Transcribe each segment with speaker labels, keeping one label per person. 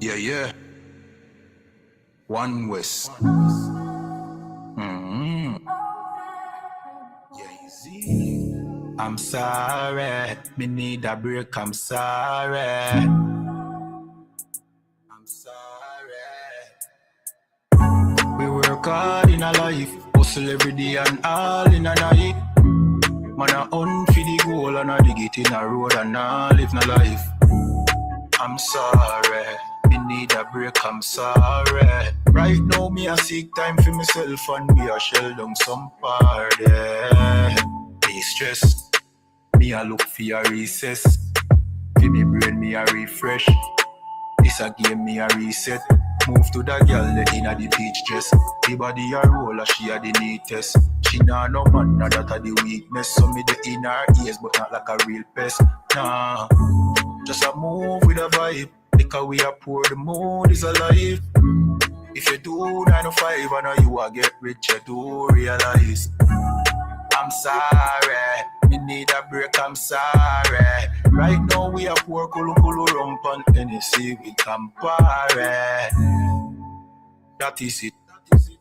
Speaker 1: Yeah. One West. I'm sorry, me need a break, I'm sorry. We work hard in a life, hustle every day and all in a night. Man a hunt for the goal and a dig it in a road and a live no life. I'm sorry, me need a break, I'm sorry. Right now me a seek time for myself and me a shell down some party. Me stress, me a look for a recess. For me brain me a refresh. This a game me a reset. Move to the girl inna the beach dress. The body a roll a she a the neatest. She nah no man, nah that a the weakness. So me the in her ears but not like a real pest. Nah, just a move with a vibe. Because we a poor, the mood is alive. If you do 9 to 5 I know you a get rich, you do realize. I'm sorry, me need a break, I'm sorry. Right now we a poor kulu rump and Tennessee with Campari. That is it.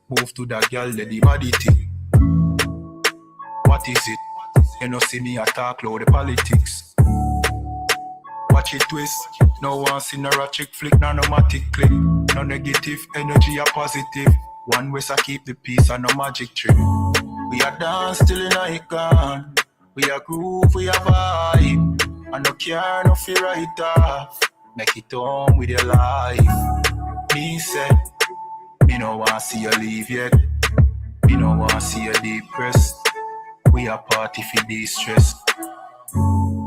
Speaker 1: Move to that girl, let the body tick. What is it? You know see me attack low the politics. Watch it twist. No one see no ratchet flick, no matic click. No negative energy, a positive. One West I keep the peace and no magic trick. We a dance till in icon. We a groove, we a vibe. And no care, no fear right off. Make it home with your life. Me say, me no want see you leave yet. Me no want see you depressed. We a party for de-stress.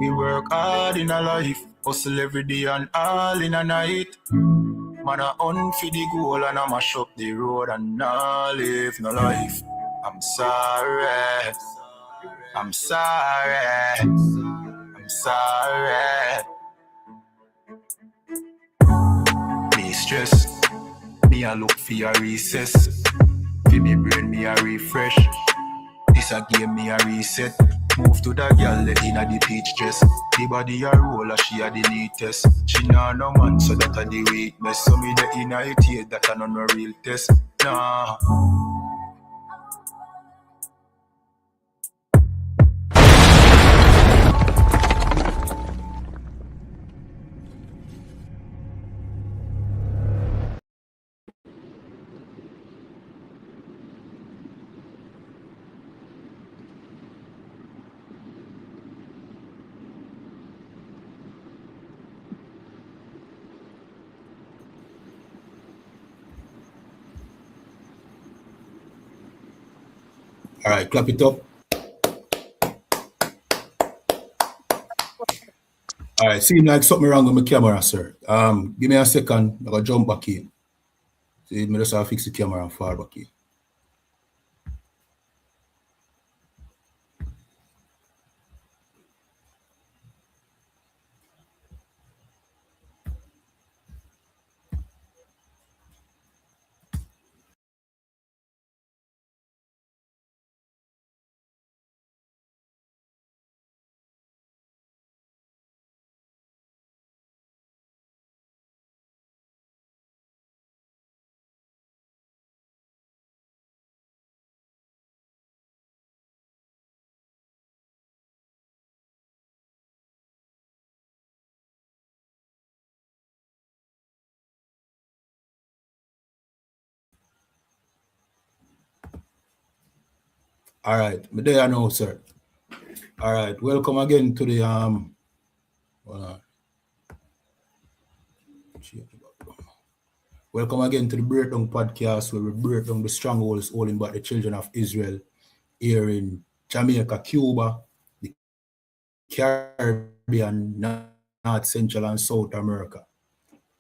Speaker 1: We work hard in a life. Hustle every day and all in a night. Man a hunt for the goal and I mash up the road and I live no life. I'm sorry. I'm sorry. I'm sorry. Me stress. Me a look for a recess. For me brain me a refresh. This a game me a reset. Move to the girl inna the beach dress. The body a roll a she a the neatest. She nah no man so that a the weakness. So me the inna it here that a no real test. Nah.
Speaker 2: All right, clap it up. All right, seems like something wrong with my camera, sir. Give me a second. I'm gonna jump back in. See, me just have to fix the camera and fall back in. All right, me there now, sir. All right, welcome again to the welcome again to the Breakdown Podcast, where we break down the strongholds holding back the children of Israel here in Jamaica, Cuba, the Caribbean, North, Central, and South America.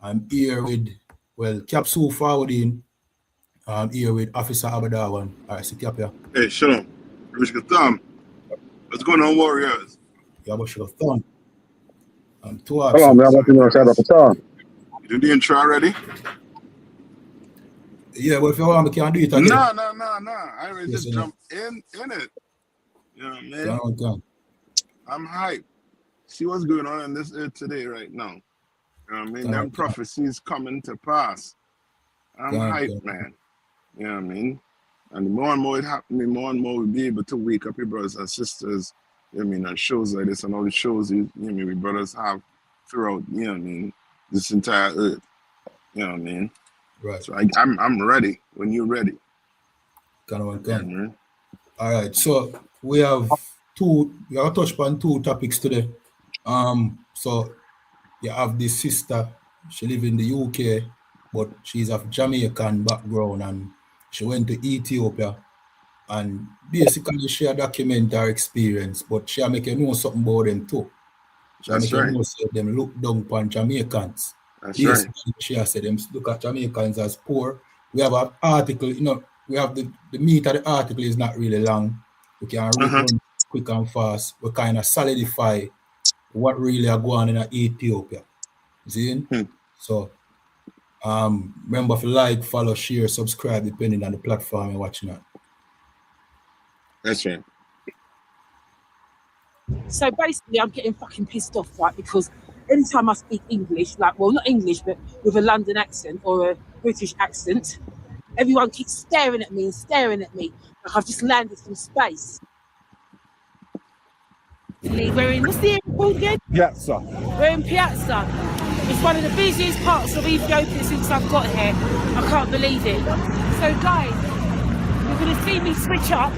Speaker 2: I'm here with, Capsule Forwarding. I'm here with Officer Abadawan. All right, sit up here.
Speaker 3: Hey, shalom. Thumb. What's going on, Warriors?
Speaker 2: Yabushka Thumb. I'm too hard.
Speaker 3: Hello, man. You doing the intro already?
Speaker 2: Yeah, but if you want, we can do it again.
Speaker 3: No. I already just jump in it. You know what I mean? I'm hyped. See what's going on in this earth today, right now. You know what I mean? Them prophecies coming to pass. I'm hyped, man. You know what I mean? And the more and more it happens, the more and more we'll be able to wake up your brothers and sisters, you know what I mean, on shows like this and all the shows you know what I mean, we brothers have throughout, you know what I mean, this entire earth. You know what I mean?
Speaker 2: Right.
Speaker 3: So I'm ready when you're ready.
Speaker 2: All right. So we have touched upon two topics today. So you have this sister, she lives in the UK, but she's of Jamaican background and she went to Ethiopia and basically she document her experience, but she make you know something about them too. She make you know say them look down upon Jamaicans.
Speaker 3: That's
Speaker 2: Basically,
Speaker 3: right.
Speaker 2: she said them look at Jamaicans as poor. We have an article, you know, we have the meat of the article is not really long. We can read run quick and fast. We kind of solidify what really are going on in Ethiopia. See? So remember to like, follow, share, subscribe, depending on the platform you're watching on.
Speaker 3: That's right.
Speaker 4: So basically, I'm getting fucking pissed off, right? Because anytime I speak English, like, well, not English, but with a London accent or a British accent, everyone keeps staring at me like I've just landed from space. We're in, what's the area called again?
Speaker 5: Piazza.
Speaker 4: We're in Piazza. It's one of the busiest parts of Ethiopia since I've got here. I can't believe it. So guys, you're going to see me switch up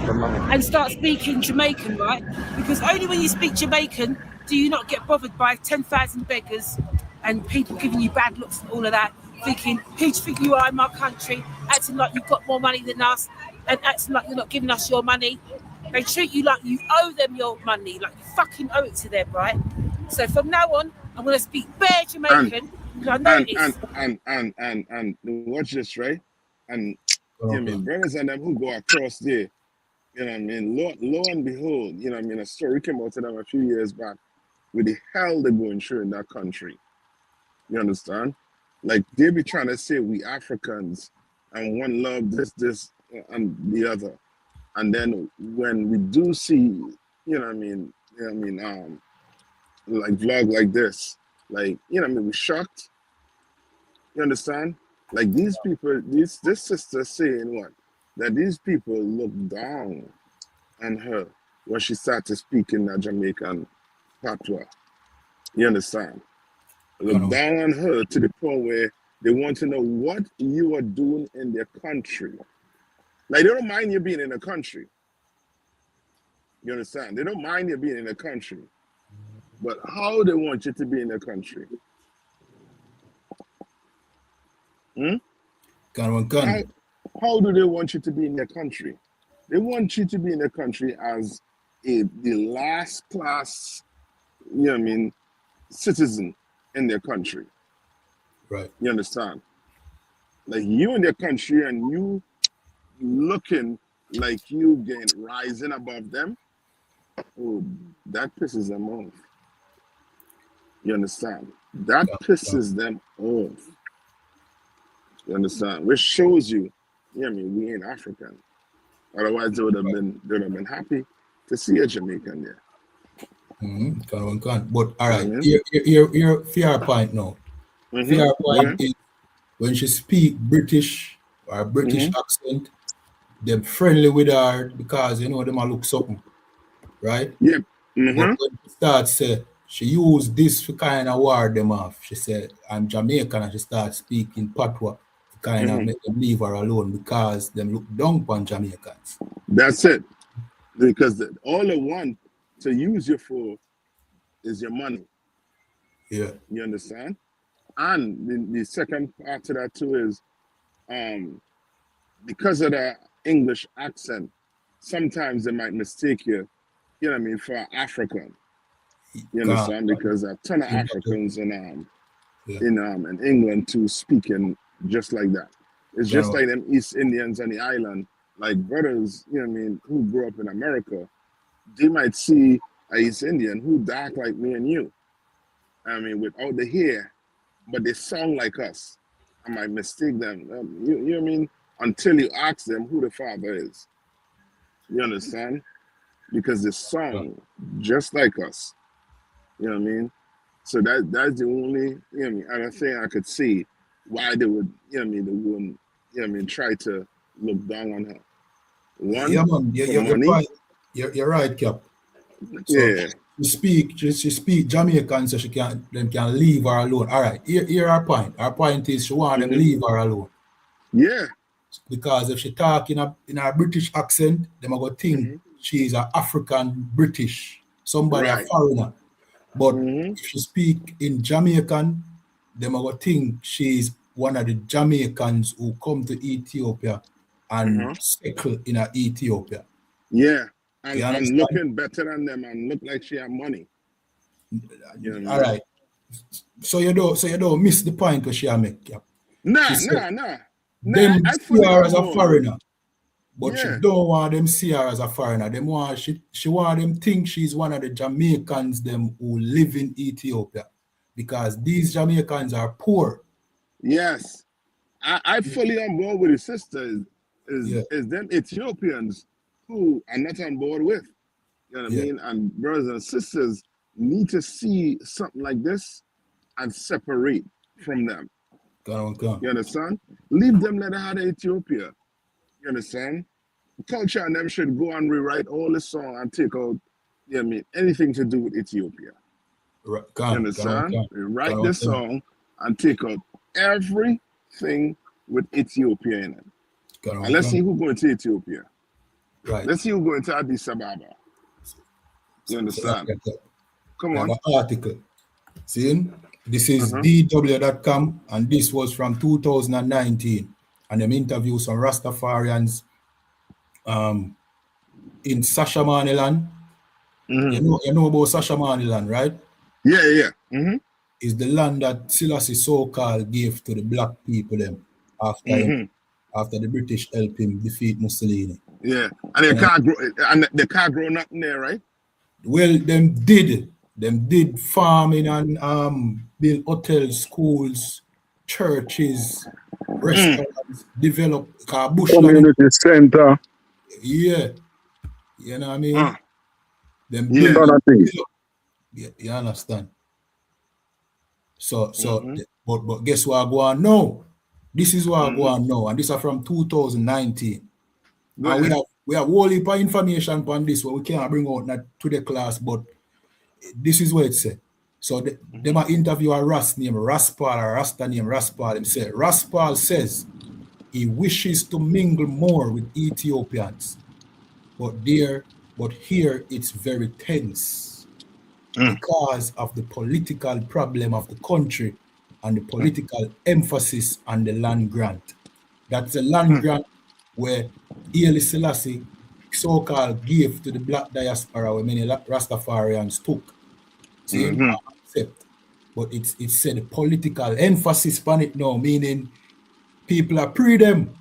Speaker 4: and start speaking Jamaican, right? Because only when you speak Jamaican do you not get bothered by 10,000 beggars and people giving you bad looks and all of that, thinking, who do you think you are in my country, acting like you've got more money than us and acting like you're not giving us your money. They treat you like you owe them your money, like you fucking owe it to them, right? So from now on, I'm going to speak bare Jamaican.
Speaker 3: And watch this, right? And you know what I mean, brothers and them who go across there, you know what I mean, lo and behold, you know what I mean, a story came out to them a few years back with the hell they're going through in that country. You understand? Like they be trying to say we Africans and one love this and the other. And then when we do see, you know what I mean, like vlog like this, like, you know what I mean, we're shocked. You understand? Like these people, this sister saying what? That these people look down on her when she started speaking that Jamaican patois. You understand? Look down on her to the point where they want to know what you are doing in their country. Like they don't mind you being in a country. You understand? They don't mind you being in a country. But how they want you to be in a country? How do they want you to be in their country? They want you to be in the country as the last class, you know what I mean, citizen in their country.
Speaker 2: Right.
Speaker 3: You understand? Like you in their country and you looking like you rising above them. Oh, that pisses them off. You understand? That pisses them off. You understand? Which shows you, you know what I mean, we ain't African. Otherwise, they would have been happy to see a Jamaican there.
Speaker 2: But all right, your fair point now. Fair point is when she speak British or British accent, they're friendly with her because you know them look something, right?
Speaker 3: Yeah.
Speaker 2: But when she starts she used this to kind of ward them off. She said, I'm Jamaican, and she starts speaking patois to kind of make them leave her alone because them look down upon Jamaicans.
Speaker 3: That's it. Because all they want to use you for is your money.
Speaker 2: Yeah.
Speaker 3: You understand? And the second part to that too is because of the English accent, sometimes they might mistake you, you know what I mean, for African. You understand? Because a ton of Africans in England too speaking just like that. It's just like them East Indians on the island, like brothers, you know what I mean, who grew up in America, they might see an East Indian who dark like me and you. I mean, without the hair, but they sound like us. I might mistake them. You know what I mean? Until you ask them who the father is. You understand? Because they sound just like us. You know what I mean? So that's the only, other thing I could see why they would, they wouldn't, try to look down on her. One,
Speaker 2: yeah, man.
Speaker 3: for
Speaker 2: You're
Speaker 3: money.
Speaker 2: right. You're right, Cap. So
Speaker 3: Yeah.
Speaker 2: she speak Jamaican, so them can leave her alone. All right, here our point. Our point is she want them leave her alone.
Speaker 3: Yeah.
Speaker 2: Because if she talk in a British accent, them are gonna think she's an African British, somebody a foreigner. But if she speak in Jamaican, them are gonna think she's one of the Jamaicans who come to Ethiopia and settle in Ethiopia.
Speaker 3: Yeah. And looking better than them and look like she have money.
Speaker 2: All right. So you don't miss the point that she make. Yeah.
Speaker 3: Nah.
Speaker 2: Them see her as a foreigner, but she
Speaker 3: Yeah.
Speaker 2: don't want them see her as a foreigner. Them want she want them think she's one of the Jamaicans them who live in Ethiopia, because these Jamaicans are poor.
Speaker 3: Yes, I fully on board with his sister. Is them Ethiopians who are not on board with. You know what I mean? And brothers and sisters need to see something like this and separate from them.
Speaker 2: Come.
Speaker 3: You understand? Leave them let her have Ethiopia. You understand? Culture and them should go and rewrite all the song and take out, anything to do with Ethiopia. You understand? Rewrite the song and take out everything with Ethiopia in it. And let's see who going to Ethiopia.
Speaker 2: Right.
Speaker 3: Let's see who going to Addis Ababa. You understand? Come on.
Speaker 2: Article. See? This is DW.com, and this was from 2019. And them interviews some Rastafarians in Sashamaniland. You know about Sashamaniland, right?
Speaker 3: Yeah.
Speaker 2: Is the land that Selassie so-called gave to the black people them after the British helped him defeat Mussolini.
Speaker 3: Yeah, and they can't grow nothing there, right?
Speaker 2: Well, them did farming and build hotels, schools, churches, restaurants, develop
Speaker 5: community center.
Speaker 2: Yeah, you know what I mean. Them you understand. So but guess what I go on now? This is what I go on now, and this is from 2019. And we have whole heap of information on this, what we can't bring out not to the class, but this is what it said. So they might interview a Ras named Raspal, or Rasta named Raspal. He said Raspal says he wishes to mingle more with Ethiopians, but here it's very tense because of the political problem of the country and the political emphasis on the land grant. That's a land grant where Haile Selassie so-called gave to the black diaspora, where many Rastafarians took. See, but it's said the political emphasis on it now, meaning people are pre them.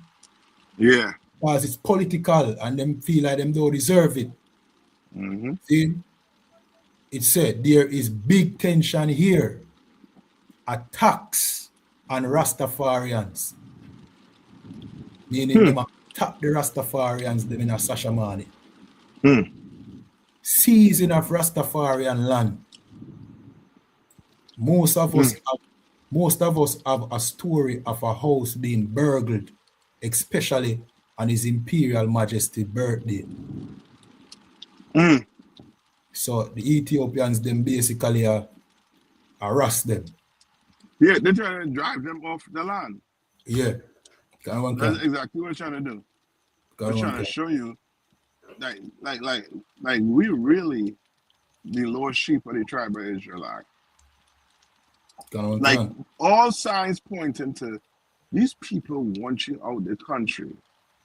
Speaker 3: Yeah.
Speaker 2: Because it's political and them feel like them don't deserve it. See, it said there is big tension here. Attacks on Rastafarians. Meaning them attack the Rastafarians them in a Sashamani. Seizing of Rastafarian land. Most of us have a story of a house being burgled, especially on His Imperial Majesty's birthday. So the Ethiopians them basically harass them.
Speaker 3: Yeah, they're trying to drive them off the land.
Speaker 2: Yeah.
Speaker 3: That's exactly what they're trying to do. They're trying to show you like we really the lost sheep of the tribe of Israel. Like all signs pointing to these people want you out the country.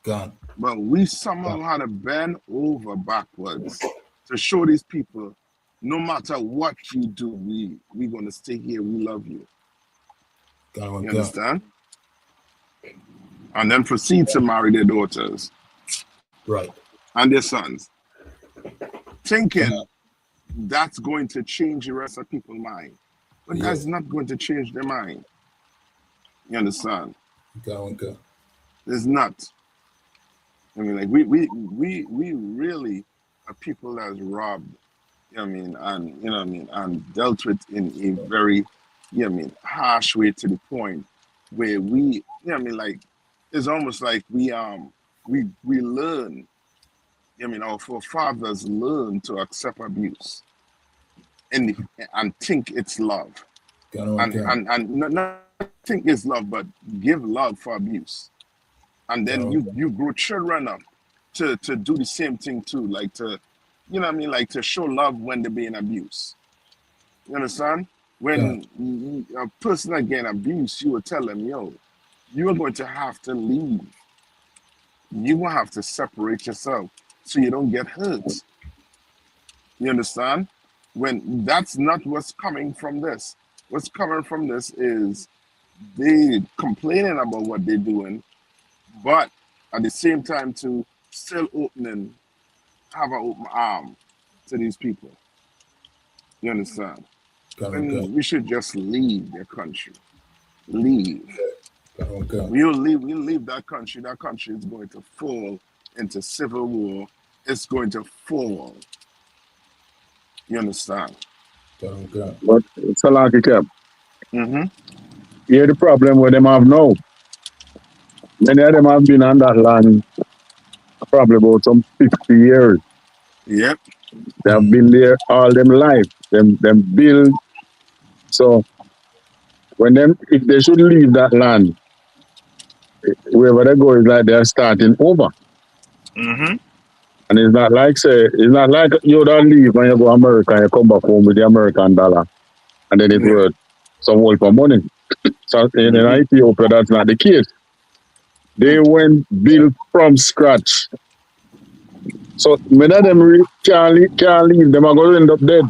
Speaker 3: But we somehow had to bend over backwards to show these people no matter what you do, we're gonna stay here, we love you. You understand? And then proceed to marry their daughters.
Speaker 2: Right.
Speaker 3: And their sons. Thinking that's going to change the rest of people's mind. But that's not going to change their mind. You understand? It's not. I mean, like we really are people that's robbed. You know what I mean? And you know what I mean? And dealt with in a very, you know what I mean, harsh way to the point where we, you know what I mean, like it's almost like we learn, you know what I mean, our forefathers learned to accept abuse and think it's love. And not think it's love, but give love for abuse. And then you grow children up to do the same thing too, like to, you know what I mean, like to show love when they're being abused. You understand? When a person again abuse, you will tell them, yo, you are going to have to leave. You will have to separate yourself so you don't get hurt. You understand? When that's not what's coming from this. What's coming from this is they complaining about what they're doing, but at the same time to still have an open arm to these people. You understand? And we should just leave their country. Leave. We'll leave that country. That country is going to fall into civil war. It's going to fall. You understand?
Speaker 5: But it's a lucky cap.
Speaker 3: Mm-hmm.
Speaker 5: Here's the problem with them have now. Many of them have been on that land probably about some 50 years.
Speaker 3: Yep.
Speaker 5: They have been there all them life. Them build. So if they should leave that land, wherever they go is like they're starting over.
Speaker 3: Mm-hmm.
Speaker 5: And it's not like you don't leave when you go to America and you come back home with the American dollar and then it's worth some whole for money. So in Ethiopia, that's not the case. They went built from scratch. So many of them can't leave. Them are going to end up dead.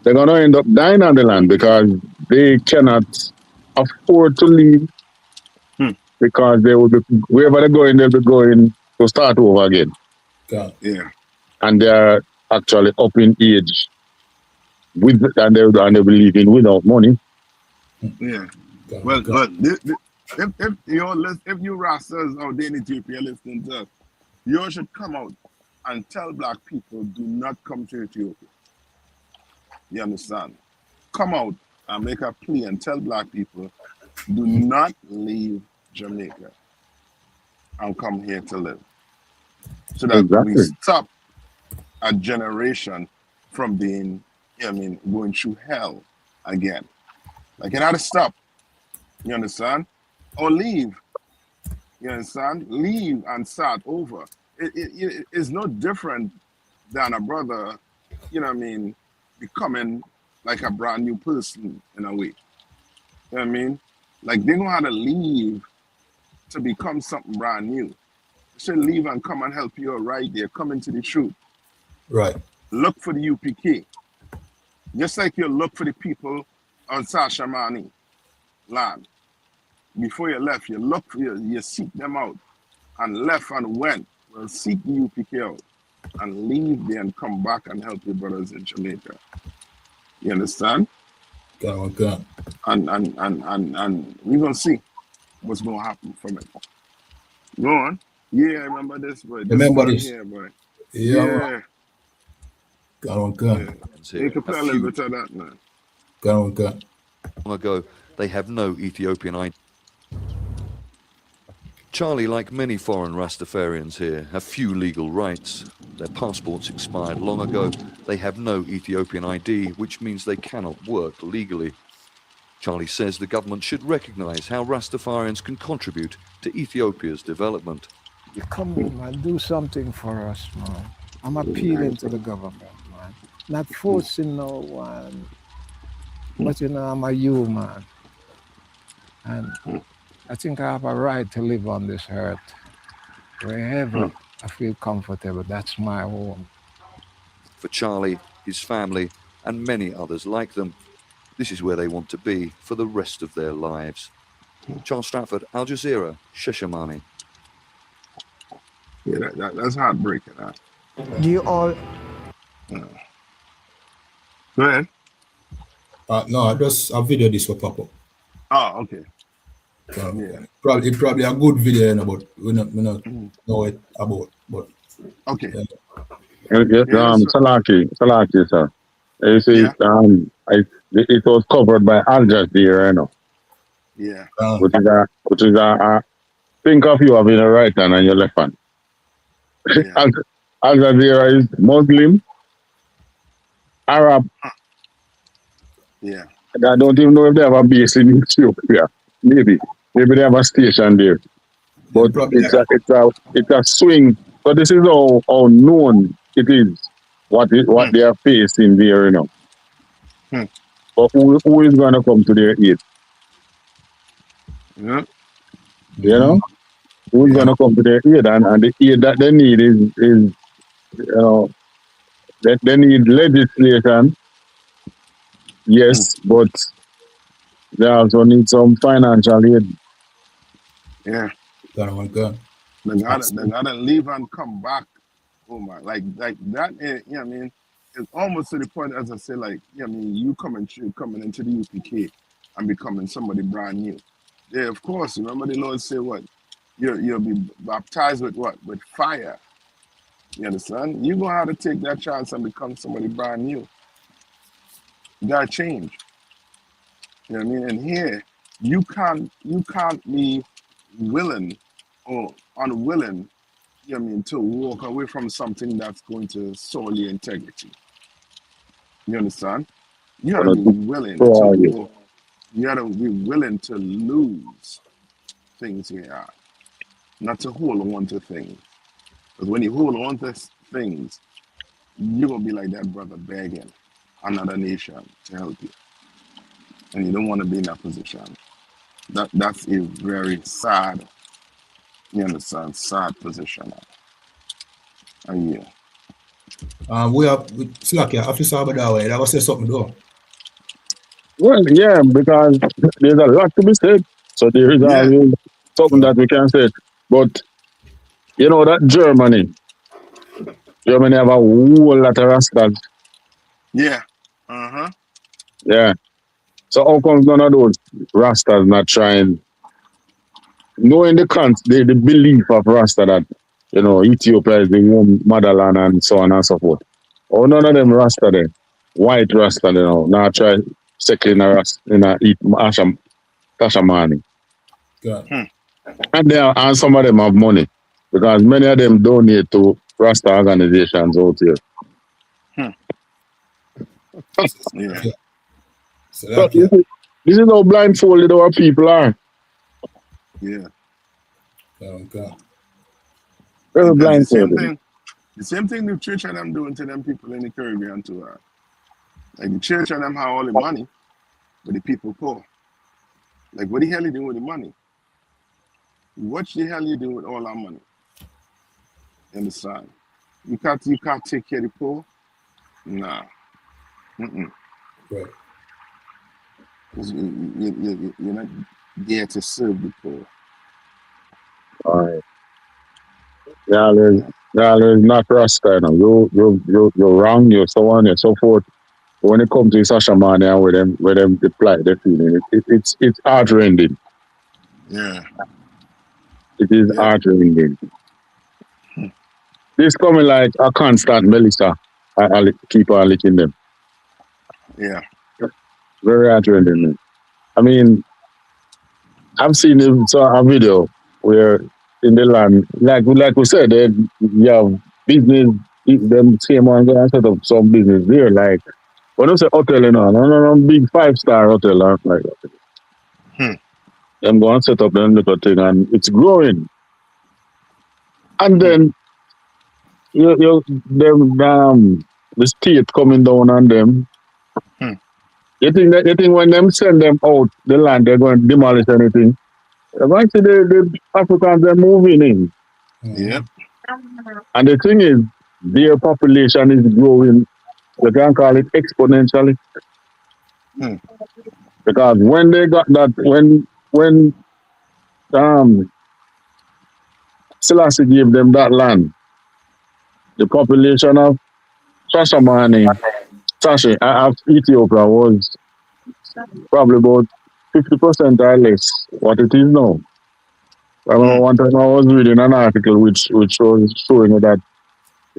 Speaker 5: They're going to end up dying on the land because they cannot afford to leave. Because they will be, wherever they're going, they'll be going to start over again.
Speaker 3: Yeah.
Speaker 5: And they're actually up in age. And they'll be leaving without money.
Speaker 3: Yeah. Well, if you rastas out there in Ethiopia listening to us, you should come out and tell black people do not come to Ethiopia. You understand? Come out and make a plea and tell black people do not leave Jamaica and come here to live. So that we stop a generation from being, going through hell again. Like it had to stop. You understand? Or leave. You understand? Leave and start over. It's no different than a brother, becoming like a brand new person in a way. You know what I mean? Like they know how to leave to become something brand new. They should leave and come and help you right there, come into the truth.
Speaker 2: Right.
Speaker 3: Look for the UPK. Just like you look for the people on Sashamani land. Before you left, you seek them out and left and went. Well, seek the UPK out and leave there and come back and help your brothers in Jamaica. You understand?
Speaker 2: Okay.
Speaker 3: And we're gonna see what's gonna happen from it. Go on. Yeah, I remember this, boy.
Speaker 2: Remember this?
Speaker 3: Here, boy.
Speaker 2: Yeah.
Speaker 3: Yeah. You can play a little bit of that now.
Speaker 2: Okay.
Speaker 6: Long ago, they have no Ethiopian ID. Charlie, like many foreign Rastafarians here, have few legal rights. Their passports expired long ago. They have no Ethiopian ID, which means they cannot work legally. Charlie says the government should recognize how Rastafarians can contribute to Ethiopia's development.
Speaker 7: You come in, man, do something for us, man. I'm appealing to the government, man. Not forcing no one, but I'm a human. And I think I have a right to live on this earth. Wherever I feel comfortable, that's my home.
Speaker 6: For Charlie, his family, and many others like them, this is where they want to be for the rest of their lives. Charles Stratford, Al Jazeera, Shashamani.
Speaker 3: Yeah, that's heartbreaking. Huh?
Speaker 7: Do you all...
Speaker 3: Go ahead.
Speaker 2: No, I just a video this will pop up.
Speaker 3: Oh, okay.
Speaker 2: Yeah. Probably a good video, but we not know it about. But
Speaker 3: okay.
Speaker 5: Salaki, sir. You see,
Speaker 3: Yeah.
Speaker 5: it was covered by Al Jazeera, you know,
Speaker 3: Yeah.
Speaker 5: which is think of you having a right hand and your left hand.
Speaker 3: Yeah.
Speaker 5: Al Jazeera is Muslim, Arab.
Speaker 3: Yeah.
Speaker 5: I don't even know if they have a base in Ethiopia. Maybe they have a station there. But it's a swing. So this is how known it is what they are facing there, you know. But who is going to come to their aid?
Speaker 3: Yeah.
Speaker 5: You know, who's going to come to their aid? And the aid that they need is you know, they need legislation. Yes, but they also need some financial aid.
Speaker 3: Yeah.
Speaker 2: Oh God.
Speaker 3: They gotta leave and come back. Oh my, like that. You know what I mean? It's almost to the point, as I say, like, you know what I mean, you coming into the UPK and becoming somebody brand new. Yeah, of course. Remember the Lord say what? You'll be baptized with what? With fire. You understand? You're gonna have to take that chance and become somebody brand new. You gotta change. You know what I mean? And here, you can't be willing or unwilling, you know what I mean, to walk away from something that's going to soil your integrity. You understand? You gotta be willing to walk. You gotta be willing to lose things you have, not to hold on to things. Because when you hold on to things, you're gonna be like that brother begging another nation to help you. And you don't want to be in that position. That's a very sad, you understand, sad position. And yeah.
Speaker 2: We have Slacky, Officer Abadawa, that was say something though.
Speaker 5: Well, yeah, because there's a lot to be said. So there is always something that we can say. But you know that Germany have a whole lot of Rastas.
Speaker 3: Yeah.
Speaker 5: Yeah. So how come none of those Rastas not trying, knowing the belief of Rasta that, you know, Ethiopia is the home motherland and so on and so forth. Oh, none of them Rasta there, white Rasta, you know, now try settling Tashamani. And some of them have money because many of them donate to Rasta organizations out here.
Speaker 3: Yeah.
Speaker 5: So this is how blindfolded our people are.
Speaker 3: Yeah.
Speaker 2: Oh God.
Speaker 5: Very blindfolded.
Speaker 3: The same thing the church and them doing to them people in the Caribbean too. Like the church and them have all the money, but the people poor. Like what the hell you doing with the money? What the hell you doing with all our money? You understand? You can't take care of the poor? Nah.
Speaker 2: Right.
Speaker 3: You're not there to serve the poor.
Speaker 5: All right. There's not Rasta, you know. You're wrong, you're so on and so forth. But when it comes to Sasha Mania where them apply their feeling, it's heart-rending.
Speaker 3: Yeah.
Speaker 5: It is heart-rending. This coming like a constant Melissa. I keep on licking them.
Speaker 3: Yeah.
Speaker 5: Very heart-rending. I mean, I've seen a video where in the land, like we said, you have business, them same one go and set up some business there. Like, when you say hotel, you know, no big 5-star hotel, like that. Them go and set up them little thing and it's growing. And then the state coming down on them. You think when them send them out the land, they're going to demolish anything? Actually, the Africans are moving in.
Speaker 3: Yep.
Speaker 5: And the thing is, their population is growing. You can call it exponentially. Because when they got that, when Selassie gave them that land, the population of of Ethiopia was probably about 50% or less what it is now. I remember one time I was reading an article which was showing that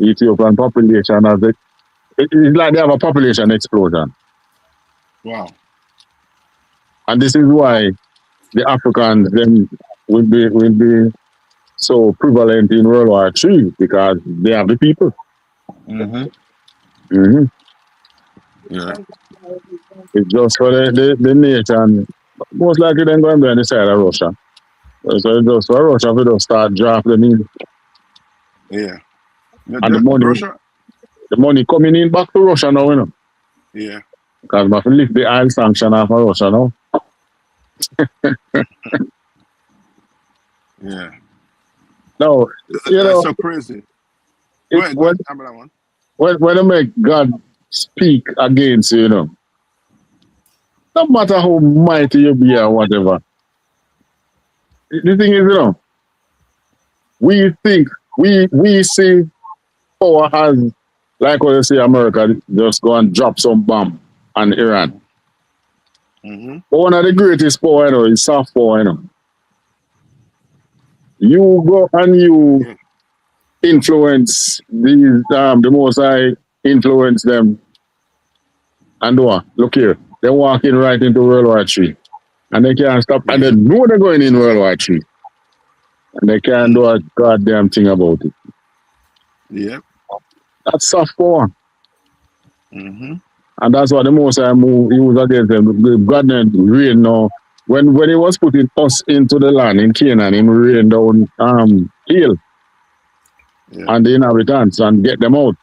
Speaker 5: Ethiopian population as it's like they have a population explosion.
Speaker 3: Wow.
Speaker 5: And this is why the Africans then will be so prevalent in World War III, because they have the people.
Speaker 3: Yeah.
Speaker 5: It's just for the nation. Most likely they're going to be on the side of Russia. So it's just for Russia to just start drafting them in.
Speaker 3: Yeah.
Speaker 5: And the money coming in back to Russia now, you know.
Speaker 3: Yeah.
Speaker 5: Because we have to lift the oil sanction off of Russia now.
Speaker 3: Yeah.
Speaker 5: No, you
Speaker 3: That's
Speaker 5: know,
Speaker 3: so crazy.
Speaker 5: When they make God speak against you, you know, no matter how mighty you be or whatever, the thing is, you know, we think, we see power as, like what you say, America just go and drop some bomb on Iran. But one of the greatest power, you know, is soft power, you know. You go and you influence these, the most I influence them, and what? Look here, they're walking right into World War III, and they can't stop, and they know they're going in World War III, and they can't do a goddamn thing about it.
Speaker 3: Yeah.
Speaker 5: That's soft power. And that's what the most I use against them. God rain now. When he was putting us into the land in Canaan, he rain down hail and the inhabitants and get them out.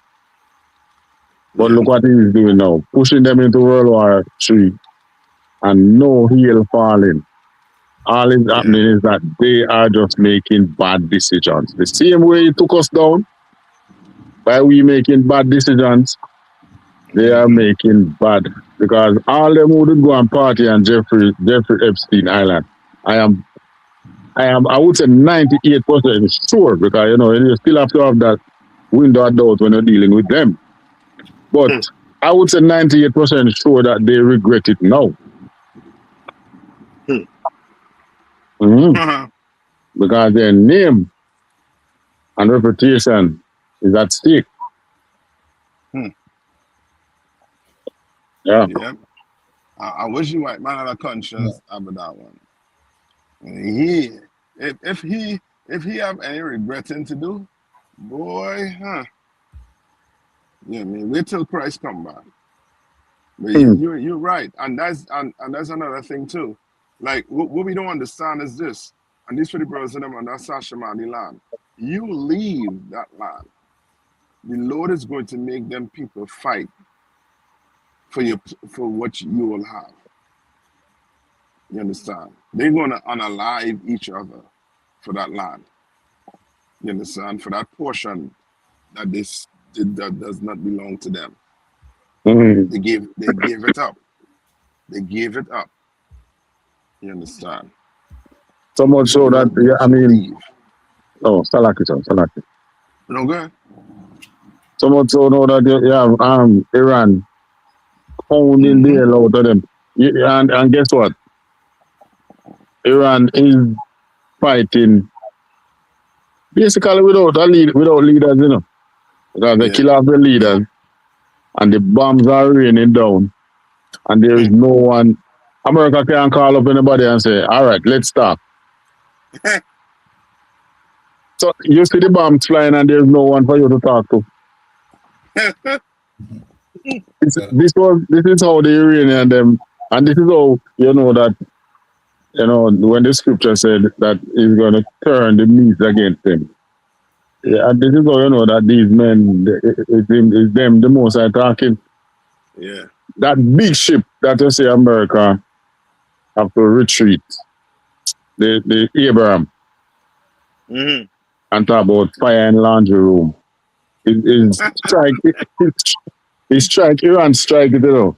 Speaker 5: But look what he's doing now, pushing them into World War III and no hail falling. All is happening is that they are just making bad decisions. The same way he took us down, by we making bad decisions, they are making bad, because all them who did go and party on Jeffrey Epstein Island, I would say 98% sure, because you know you still have to have that window of doubt when you're dealing with them. But I would say 98% sure that they regret it now. Because their name and reputation is at stake. Yeah.
Speaker 3: I wish you might man of conscience about that one. If he have any regretting to do, boy, yeah, I mean, wait till Christ come back. But you're right, and that's another thing too. Like what we don't understand is this, and this for the brothers and them on that Sashamani land. You leave that land, the Lord is going to make them people fight for what you will have. You understand? They're going to unalive each other for that land. You understand? For that portion that that does not belong to them. They gave it up. They gave it up. You understand?
Speaker 5: So much so that, yeah, I mean, Salaki.
Speaker 3: No good.
Speaker 5: So much so now that you have Iran pounding the hell out of them. And guess what? Iran is fighting basically without leaders, you know. Because they kill off the leaders and the bombs are raining down and there is no one. America can't call up anybody and say, all right, let's stop. So you see the bombs flying and there's no one for you to talk to. This is how the Iranian them, and this is how you know that, you know, when the scripture said that he's going to turn the meat against them. Yeah, and this is how you know that these men, it's them the most are talking.
Speaker 3: Yeah.
Speaker 5: That big ship that you say America have to retreat, the Abraham, and talk about fire in laundry room. It's strike, Iran strike it, you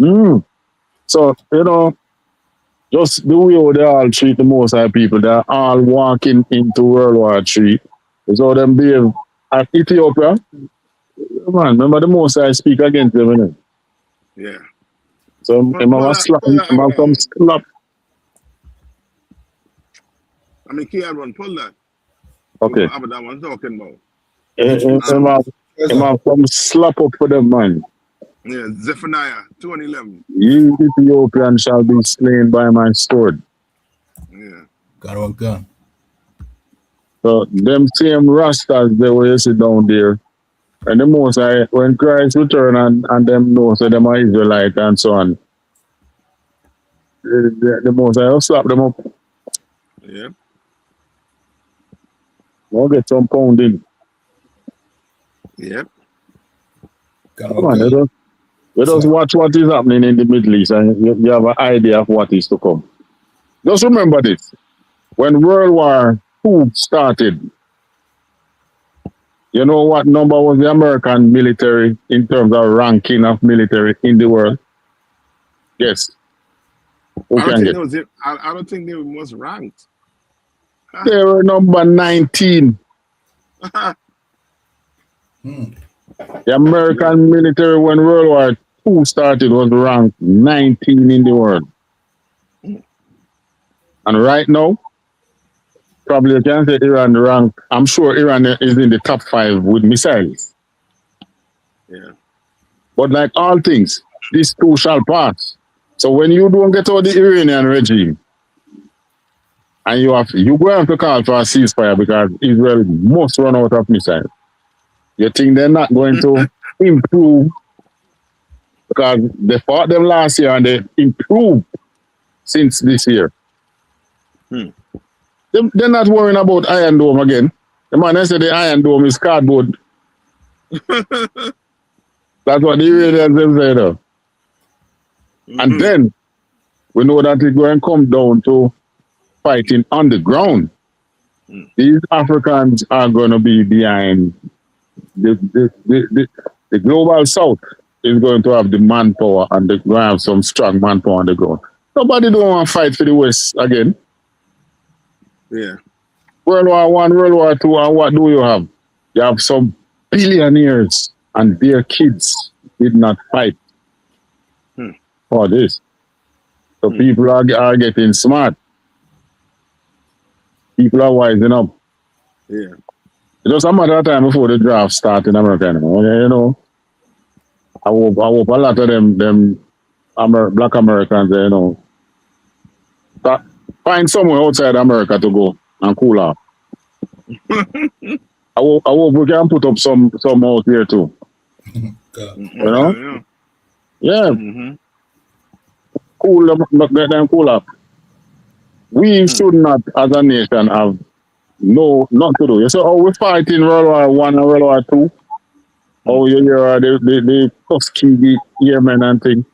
Speaker 5: know. So, you know, just the way they all treat the Most High people, they're all walking into World War III. It's how them behave at Ethiopia. Man, remember the Most High speak against them, you know?
Speaker 3: Yeah.
Speaker 5: So, I'm slap.
Speaker 3: I mean, Kian one, pull that.
Speaker 5: Okay.
Speaker 3: About that one talking about.
Speaker 5: From slap up for them, man.
Speaker 3: Yeah, Zephaniah 2:11.
Speaker 5: Ye Ethiopians shall be slain by my sword.
Speaker 3: Yeah.
Speaker 2: Gun.
Speaker 5: So them same Rastas they were sit down there. And the most when Christ return and them know so them are Israelite and so on. The most will slap them up.
Speaker 3: Yeah.
Speaker 5: We'll get some pounding.
Speaker 3: Yep.
Speaker 5: Come on, you just watch what is happening in the Middle East and you have an idea of what is to come. Just remember this. When World War II started, you know what number was the American military in terms of ranking of military in the world? Yes.
Speaker 3: I don't think they was ranked.
Speaker 5: They were number 19. The American military when World War II started was ranked 19 in the world. And right now, probably you can say Iran rank. I'm sure Iran is in the top 5 with missiles.
Speaker 3: Yeah.
Speaker 5: But like all things, these too shall pass. So when you don't get out the Iranian regime, and you go have to call for a ceasefire because Israel must run out of missiles. You think they're not going to improve because they fought them last year and they improved since this year. They're not worrying about Iron Dome again. The man said the Iron Dome is cardboard. That's what the Iranians say though. And then we know that it's going to come down to fighting on the ground. These Africans are going to be behind the global south is going to have the manpower and they're going to have some strong manpower on the ground. Nobody don't want to fight for the West again.
Speaker 3: Yeah.
Speaker 5: World War I, World War II, and what do you have? You have some billionaires and their kids did not fight for this. So people are getting smart. People are wising up.
Speaker 3: Yeah.
Speaker 5: It was a matter of time before the draft started in America. You know, I hope a lot of them Black Americans, you know, find somewhere outside America to go and cool off. I hope we can put up some out here too. You know? Yeah. Cool them, get them cool off. We should not, as a nation, have not to do. You see how we fight in World War I and World War II? How you hear the Tuskegee Airmen and things.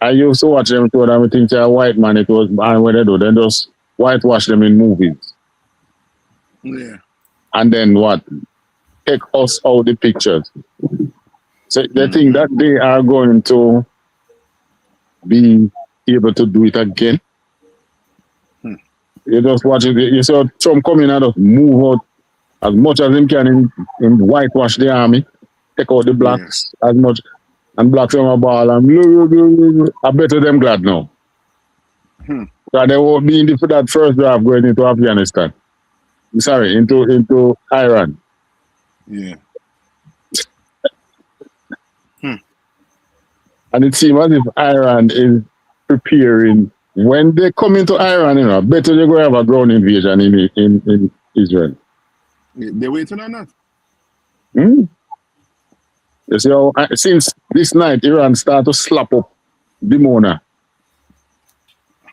Speaker 5: I used to watch them too, and I think they're a white man, it was, and what they do, they just whitewash them in movies.
Speaker 3: Yeah.
Speaker 5: And then what? Take us out the pictures. So they think that they are going to be able to do it again. You just watch it. You saw Trump coming out of move out as much as him can in whitewash the army, take out the blacks as much, and blacks them a ball and I bet them glad now. So they won't be in that first draft going into Afghanistan. Sorry, into Iran.
Speaker 3: Yeah.
Speaker 5: And it seems as if Iran is preparing. When they come into Iran, you know, better they're going to have a ground invasion in Israel.
Speaker 3: They're waiting on that.
Speaker 5: You see how, since this night, Iran start to slap up Dimona.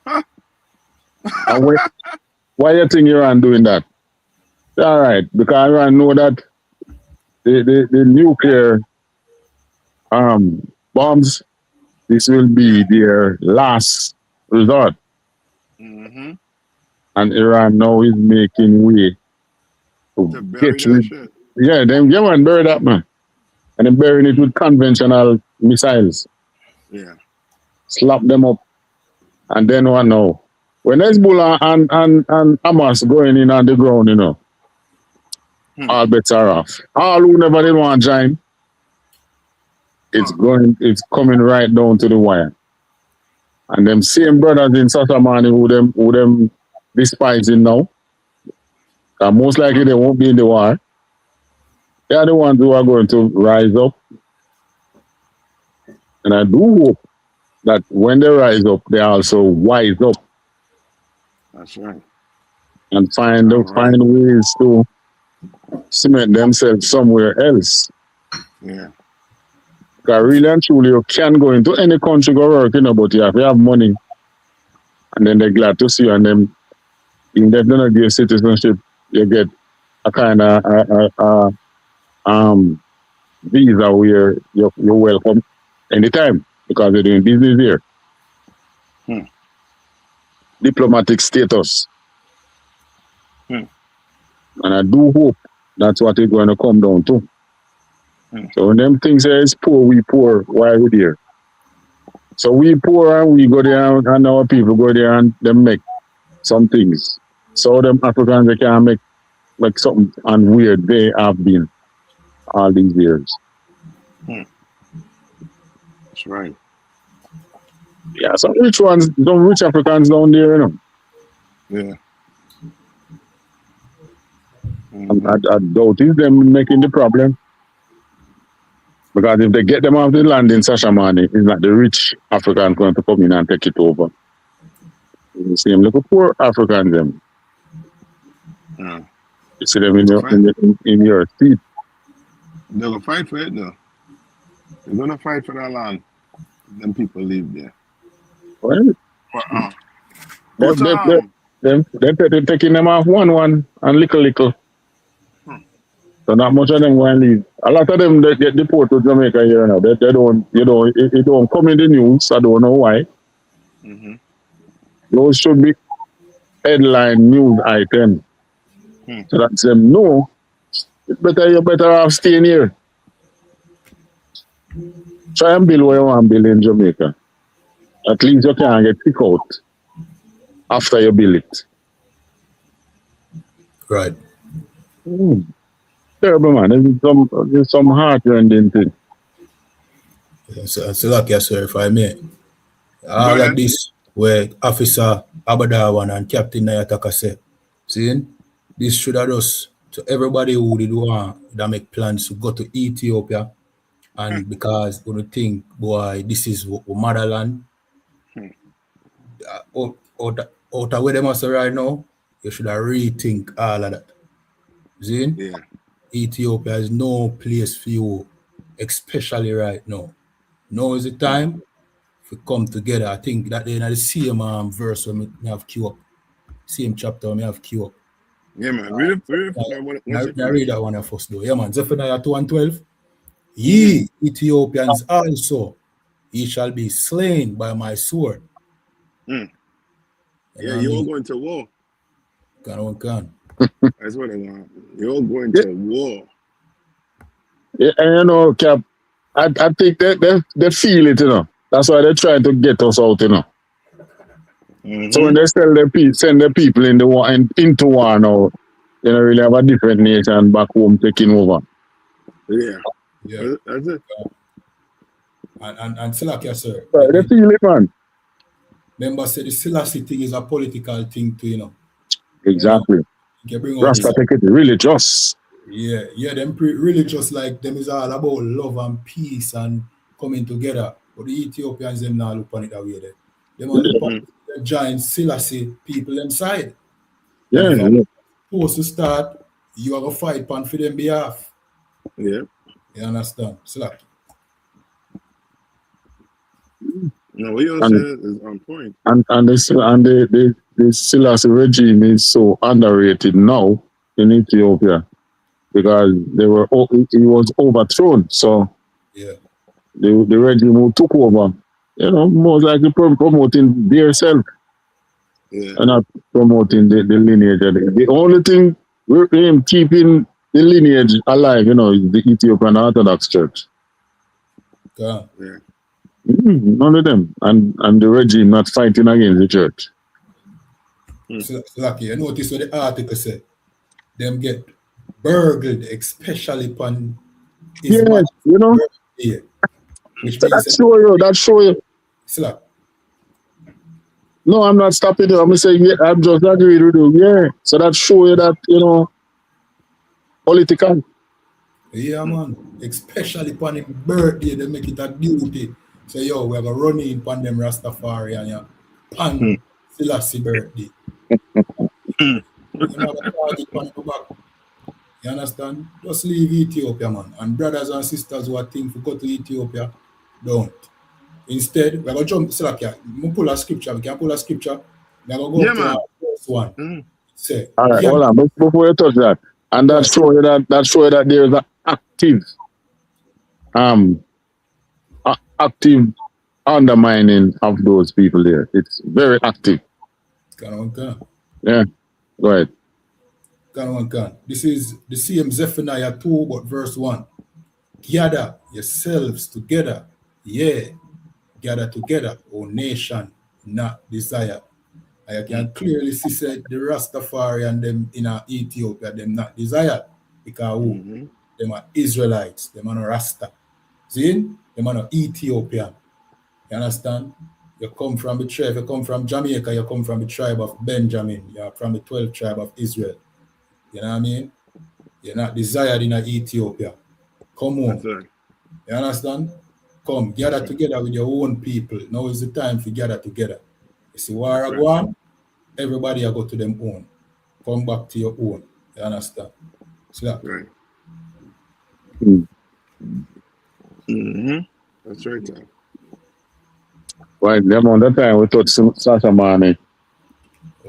Speaker 5: And why you think Iran doing that? All right, because Iran know that the nuclear bombs, this will be their last resort. And Iran now is making way to get rid. Yeah, them man bury that man. And then burying it with conventional missiles.
Speaker 3: Yeah.
Speaker 5: Slap them up. And then what now? When Hezbollah and Hamas going in on the ground, you know, all bets are off. All who never did want to join, it's coming right down to the wire. And them same brothers in Sasamani who them despising now, most likely they won't be in the war. They are the ones who are going to rise up. And I do hope that when they rise up, they also wise up.
Speaker 3: That's right.
Speaker 5: And find ways to cement themselves somewhere else.
Speaker 3: Yeah.
Speaker 5: Because really and truly, you can go into any country go work, but you have money. And then they're glad to see you. And then, if they don't give citizenship, you get a kind of visa where you're welcome anytime because they're doing business here. Diplomatic status. And I do hope that's what it's going to come down to. So when them things say it's poor, we poor, why are we there? So we poor and we go there and our people go there and they make some things. So them Africans, they can't make something and weird they have been all these years.
Speaker 3: That's right.
Speaker 5: Yeah, some rich Africans down there,
Speaker 3: Yeah.
Speaker 5: I doubt it's them making the problem. Because if they get them off the land in Sashamani, it's not the rich Africans going to come in and take it over. It's the same little poor Africans them. You see them in your seat.
Speaker 3: They're going to fight for it though. They're going to fight for that land. Then people live there.
Speaker 5: Well, they're taking them off one and little. So not much of them going to leave. A lot of them they get deported to Jamaica here now. They don't, it don't come in the news. I don't know why. Those should be headline news items. So that's them. No, you're better off staying here. Try and build what you want to build in Jamaica. At least you can get kicked out after you build it.
Speaker 2: Right.
Speaker 5: Terrible, man. There's some heart-rending thing.
Speaker 2: So lucky, sir, if I may. All of this where Officer Abadawan and Captain Nayataka said, see, this should have just to everybody who did want that make plans to go to Ethiopia, and because we think, boy, this is motherland. Out of where they must right now, you should have rethink all of that. See?
Speaker 3: Yeah.
Speaker 2: Ethiopia is no place for you, especially right now. Now is the time to come together. I think that in the same verse when we have queue up, same chapter when we have queue up.
Speaker 3: Yeah, man. Read
Speaker 2: that one first, though. Yeah, man. Zephaniah 2:12. Ye Ethiopians also, ye shall be slain by my sword.
Speaker 3: Yeah, you're all going to war.
Speaker 2: Can.
Speaker 3: That's what I want. You're all going to war.
Speaker 5: Yeah, and Cap, I think they feel it, That's why they're trying to get us out, So when they send their people in the war into war now, they don't really have a different nation back home taking over.
Speaker 3: Yeah. That's it.
Speaker 2: And Silakia, sir.
Speaker 5: They feel it, man.
Speaker 2: Remember, say the Selassie thing is a political thing too,
Speaker 5: Exactly. Rasta take it religious.
Speaker 2: Yeah, them religious, like them is all about love and peace and coming together. But the Ethiopians them now look on it that way there. Them on the giant Selassie people inside.
Speaker 5: Yeah.
Speaker 2: Supposed to start, you have a fight pan for them behalf.
Speaker 3: Yeah.
Speaker 2: You understand? Slack.
Speaker 3: No, what you're saying is on point.
Speaker 5: And the Selassie regime is so underrated now in Ethiopia because he was overthrown. So the regime who took over, most likely promoting themselves and not promoting the lineage. The only thing we're keeping the lineage alive, is the Ethiopian Orthodox Church.
Speaker 2: Yeah.
Speaker 5: None of them. And the regime not fighting against the church.
Speaker 2: So, lucky, you notice what the article said. Them get burgled, especially upon his
Speaker 5: Yeah.
Speaker 2: Which
Speaker 5: so that show you.
Speaker 2: Slack.
Speaker 5: No, I'm not stopping you. I'm saying, I'm just agreeing with you. Yeah. So that show you that, political.
Speaker 2: Yeah, man. Especially upon his birthday, they make it a duty. So, yo, we have a running upon them Rastafari and yeah, pan Selassie birthday. You know, the target on the back. You understand? Just leave Ethiopia, man. And brothers and sisters who are thinking to go to Ethiopia, don't. Instead, we're going to jump, Slack here. We pull a scripture. We can pull a scripture. We're going to go
Speaker 3: Yeah,
Speaker 2: up to
Speaker 3: man.
Speaker 2: the first one. Say,
Speaker 5: All right,
Speaker 2: yeah,
Speaker 5: hold on. Before you touch that, and that show you that there is an active undermining of those people there. It's very active. Yeah, go ahead.
Speaker 2: This is the same Zephaniah 2, but verse 1. Gather yourselves together. Yeah, gather together, O nation, not desire. I can clearly see said the Rastafari and them in Ethiopia, them not desire. Because who? Them are Israelites, them are no Rasta. See? Them are no Ethiopian. You understand? You come from the tribe, you come from Jamaica, you come from the tribe of Benjamin, you're from the 12th tribe of Israel. You know what I mean? You're not desired in Ethiopia. Come on.
Speaker 3: Right.
Speaker 2: You understand? Come, gather together with your own people. Now is the time to gather together. You see where I go on? Everybody I go to them own. Come back to your own. You understand? See that?
Speaker 3: Right. That's right, Tom.
Speaker 5: Right, the amount of time we touch Sasha Mane.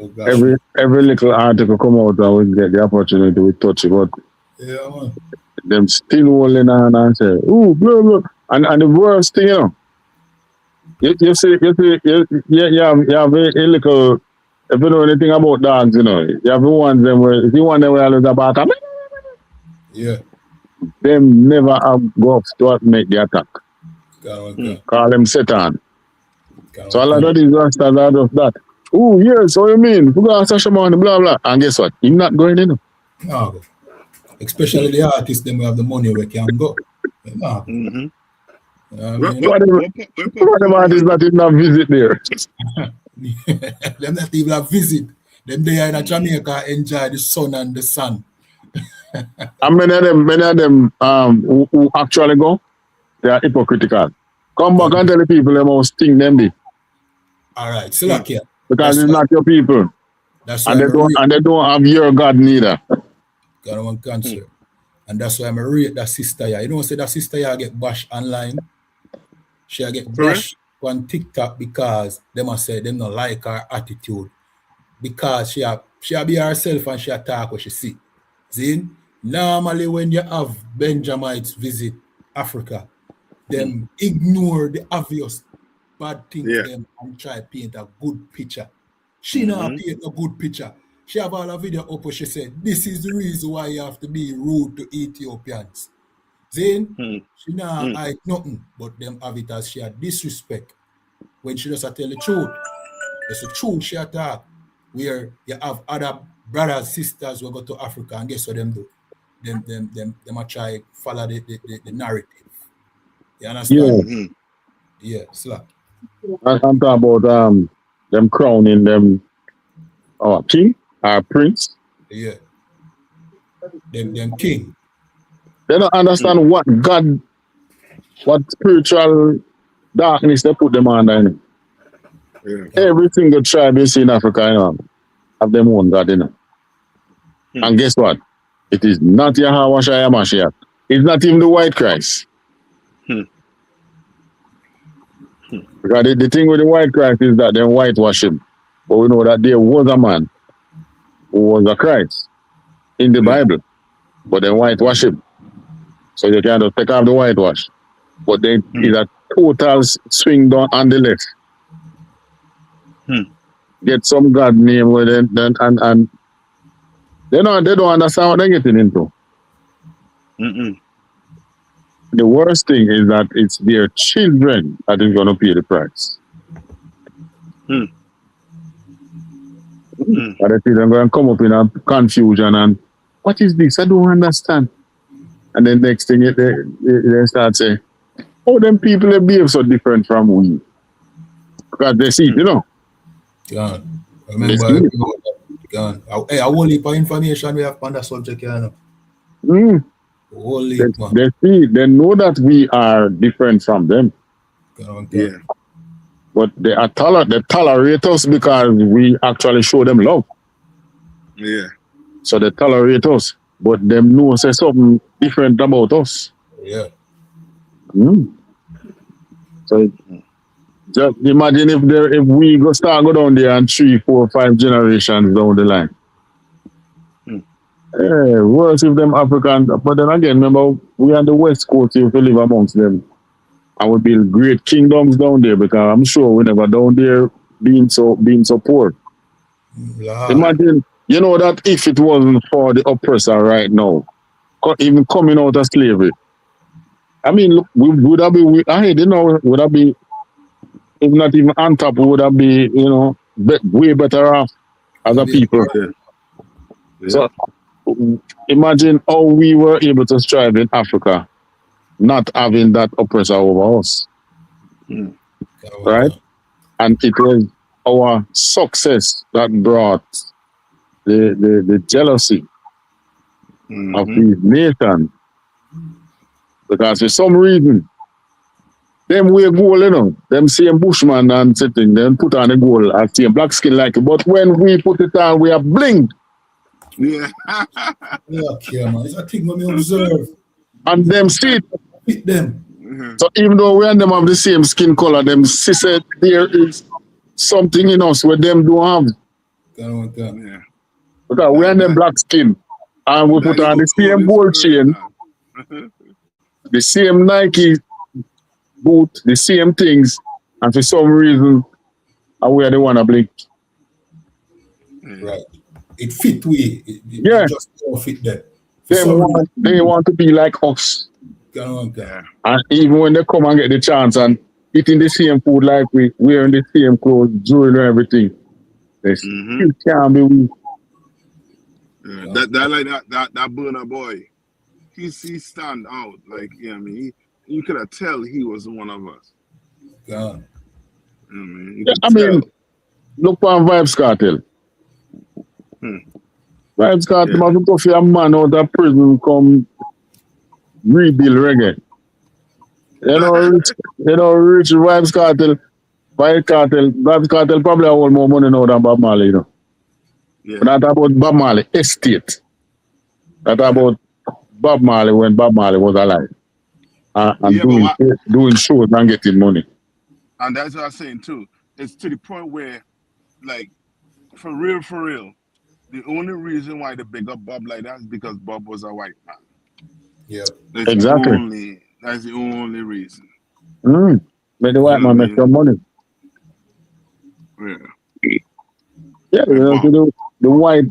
Speaker 2: Oh, gosh.
Speaker 5: Every little article come out and we get the opportunity to touch it, but
Speaker 2: yeah, man.
Speaker 5: them still holding on and say, ooh, blah, blah. And the worst thing, you know, you have a little, if you know anything about dogs, you know, you have the ones them where, if you want them where always about them,
Speaker 2: yeah,
Speaker 5: them never have go up to make the attack. Call them Satan. So a lot of these rastas are just that. Oh, yes, what you mean? We got Sasha Mane, blah, blah. And guess what? He's not going in.
Speaker 2: No. Especially the artists, them who have the money where can go. No. You know what I mean?
Speaker 5: What the artists not even visit there?
Speaker 2: Them not even visit. Them there in Jamaica enjoy the sun and the sun.
Speaker 5: And many of them who actually go, they are hypocritical. Come back and tell the people they must sting them be.
Speaker 2: All right, so look here.
Speaker 5: Because it's not your people.
Speaker 2: That's
Speaker 5: and they don't have your God neither.
Speaker 2: God one cancer. And that's why I'm a rate that sister here. You know, say that sister here get bashed online. She get bashed on TikTok because they must say them not like her attitude. Because she be herself and she talk what she see. See? Normally when you have Benjamites visit Africa, them ignore the obvious bad things them and try to paint a good picture. She not paint a good picture. She have all a video up where she said, this is the reason why you have to be rude to Ethiopians. Then she not hide nothing, but them have it as she had disrespect. When she just tell the truth. It's the truth she attack. Where you have other brothers, sisters who go to Africa and guess what them do? Them a try follow the narrative. You understand? Yeah, slap.
Speaker 5: I'm talking about them crowning them king or prince.
Speaker 2: Yeah. Them king.
Speaker 5: They don't understand what God, what spiritual darkness they put them under. Every single tribe you see in Africa, you know, have them own God, you know. And guess what? It is not Yahweh Shai Mashiach. It's not even the white Christ. Because the thing with the white Christ is that they whitewash him. But we know that there was a man who was a Christ in the Bible. But they whitewash him. So you can't just take off the whitewash. But then it's a total swing down on the left. Get some God name with it and they don't understand what they're getting into. The worst thing is that it's their children that is going to pay the price. But the children going to come up in a confusion and what is this? I don't understand. And then next thing they start saying, oh, them people they behave so different from we. Because they see it, you know.
Speaker 2: I remember, hey, I won't leave information we have on that subject, you know. Holy man.
Speaker 5: They know that we are different from them.
Speaker 3: Yeah.
Speaker 5: But they tolerate us because we actually show them love.
Speaker 3: Yeah.
Speaker 5: So they tolerate us. But them know say something different about us.
Speaker 2: Yeah.
Speaker 5: So just imagine if we go down there and 3, 4, 5 generations down the line. Worse if them Africans, but then again, remember, we on the West Coast, if we live amongst them, and we build great kingdoms down there, because I'm sure we never down there being so poor. Imagine, you know, that if it wasn't for the oppressor right now, even coming out of slavery, I mean, look, would that be, would that be, if not even on top, would that be, you know, way better off as a people. So imagine how we were able to strive in Africa, not having that oppressor over us. Right? And it was our success that brought the jealousy of these nations. Because for some reason, them wear gold, you know, them same bushman and sitting, them put on the gold and same black skin like it. But when we put it on, we are blinked.
Speaker 3: Yeah.
Speaker 2: Yeah, man. It's a thing when we observe.
Speaker 5: And them see it.
Speaker 2: Fit them.
Speaker 5: So even though we and them have the same skin color, them see said there is something in us where them don't have.
Speaker 2: Yeah.
Speaker 5: Because we and them black skin. And we put on the same gold chain, the same Nike boot, the same things, and for some reason, we are the one to blink.
Speaker 2: Right. It fit we. It just don't fit them.
Speaker 5: They want to be like us. And even when they come and get the chance and eating the same food like we, wearing the same clothes, jewelry and everything, they still can't be we.
Speaker 3: That Burner boy, he stand out. Like, you know what I mean? You could have tell he was one of us.
Speaker 2: Yeah.
Speaker 5: I mean, look on Vibes Cartel. Vibes Cartel, yeah. If a man out of prison come rebuild reggae. You know, rich Vibes Cartel, Vibes Cartel probably have more money now than Bob Marley, you know. Yeah. But not about Bob Marley estate. That about Bob Marley when Bob Marley was alive. And doing shows and getting money.
Speaker 3: And that's what I'm saying too. It's to the point where, like, for real, the only reason why they big up Bob like that is because Bob was a white man.
Speaker 2: Yeah.
Speaker 5: Exactly.
Speaker 3: That's the only reason.
Speaker 5: Make the white man make some money.
Speaker 3: Yeah.
Speaker 5: Yeah, the white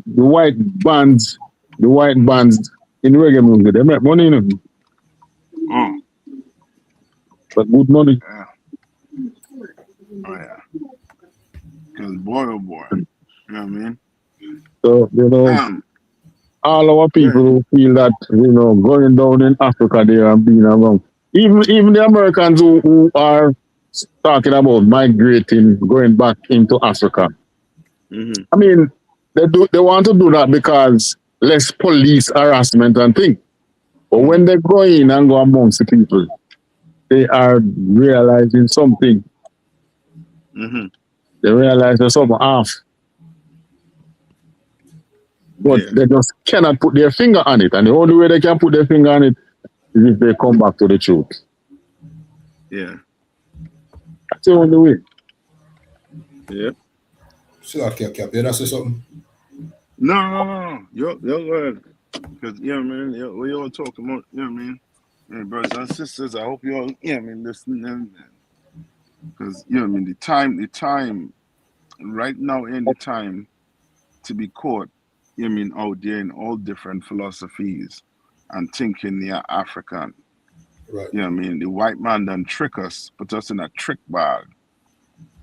Speaker 5: bands in reggae music, they make money, you know. But good money.
Speaker 3: Yeah. Oh yeah. Because boy, oh boy. You know what I mean?
Speaker 5: So, you know, all our people who feel that, you know, going down in Africa there and being around, even the Americans who are talking about migrating, going back into Africa. I mean, they want to do that because less police harassment and things. But when they go in and go amongst the people, they are realizing something. They realize there's something off. But they just cannot put their finger on it. And the only way they can put their finger on it is if they come back to the truth.
Speaker 3: Yeah.
Speaker 5: That's the only way.
Speaker 3: Yeah.
Speaker 2: So, okay, did I say something?
Speaker 3: No. You're good. Because, you know what I mean? We all talking about, you know what I mean? Yeah, brothers and sisters, I hope you all, you know what I mean, listening. Because, you know what I mean, the time, right now in the time to be caught, you know what I mean, out there in all different philosophies and thinking they're African.
Speaker 2: Right.
Speaker 3: You know what I mean? The white man done trick us, put us in a trick bag.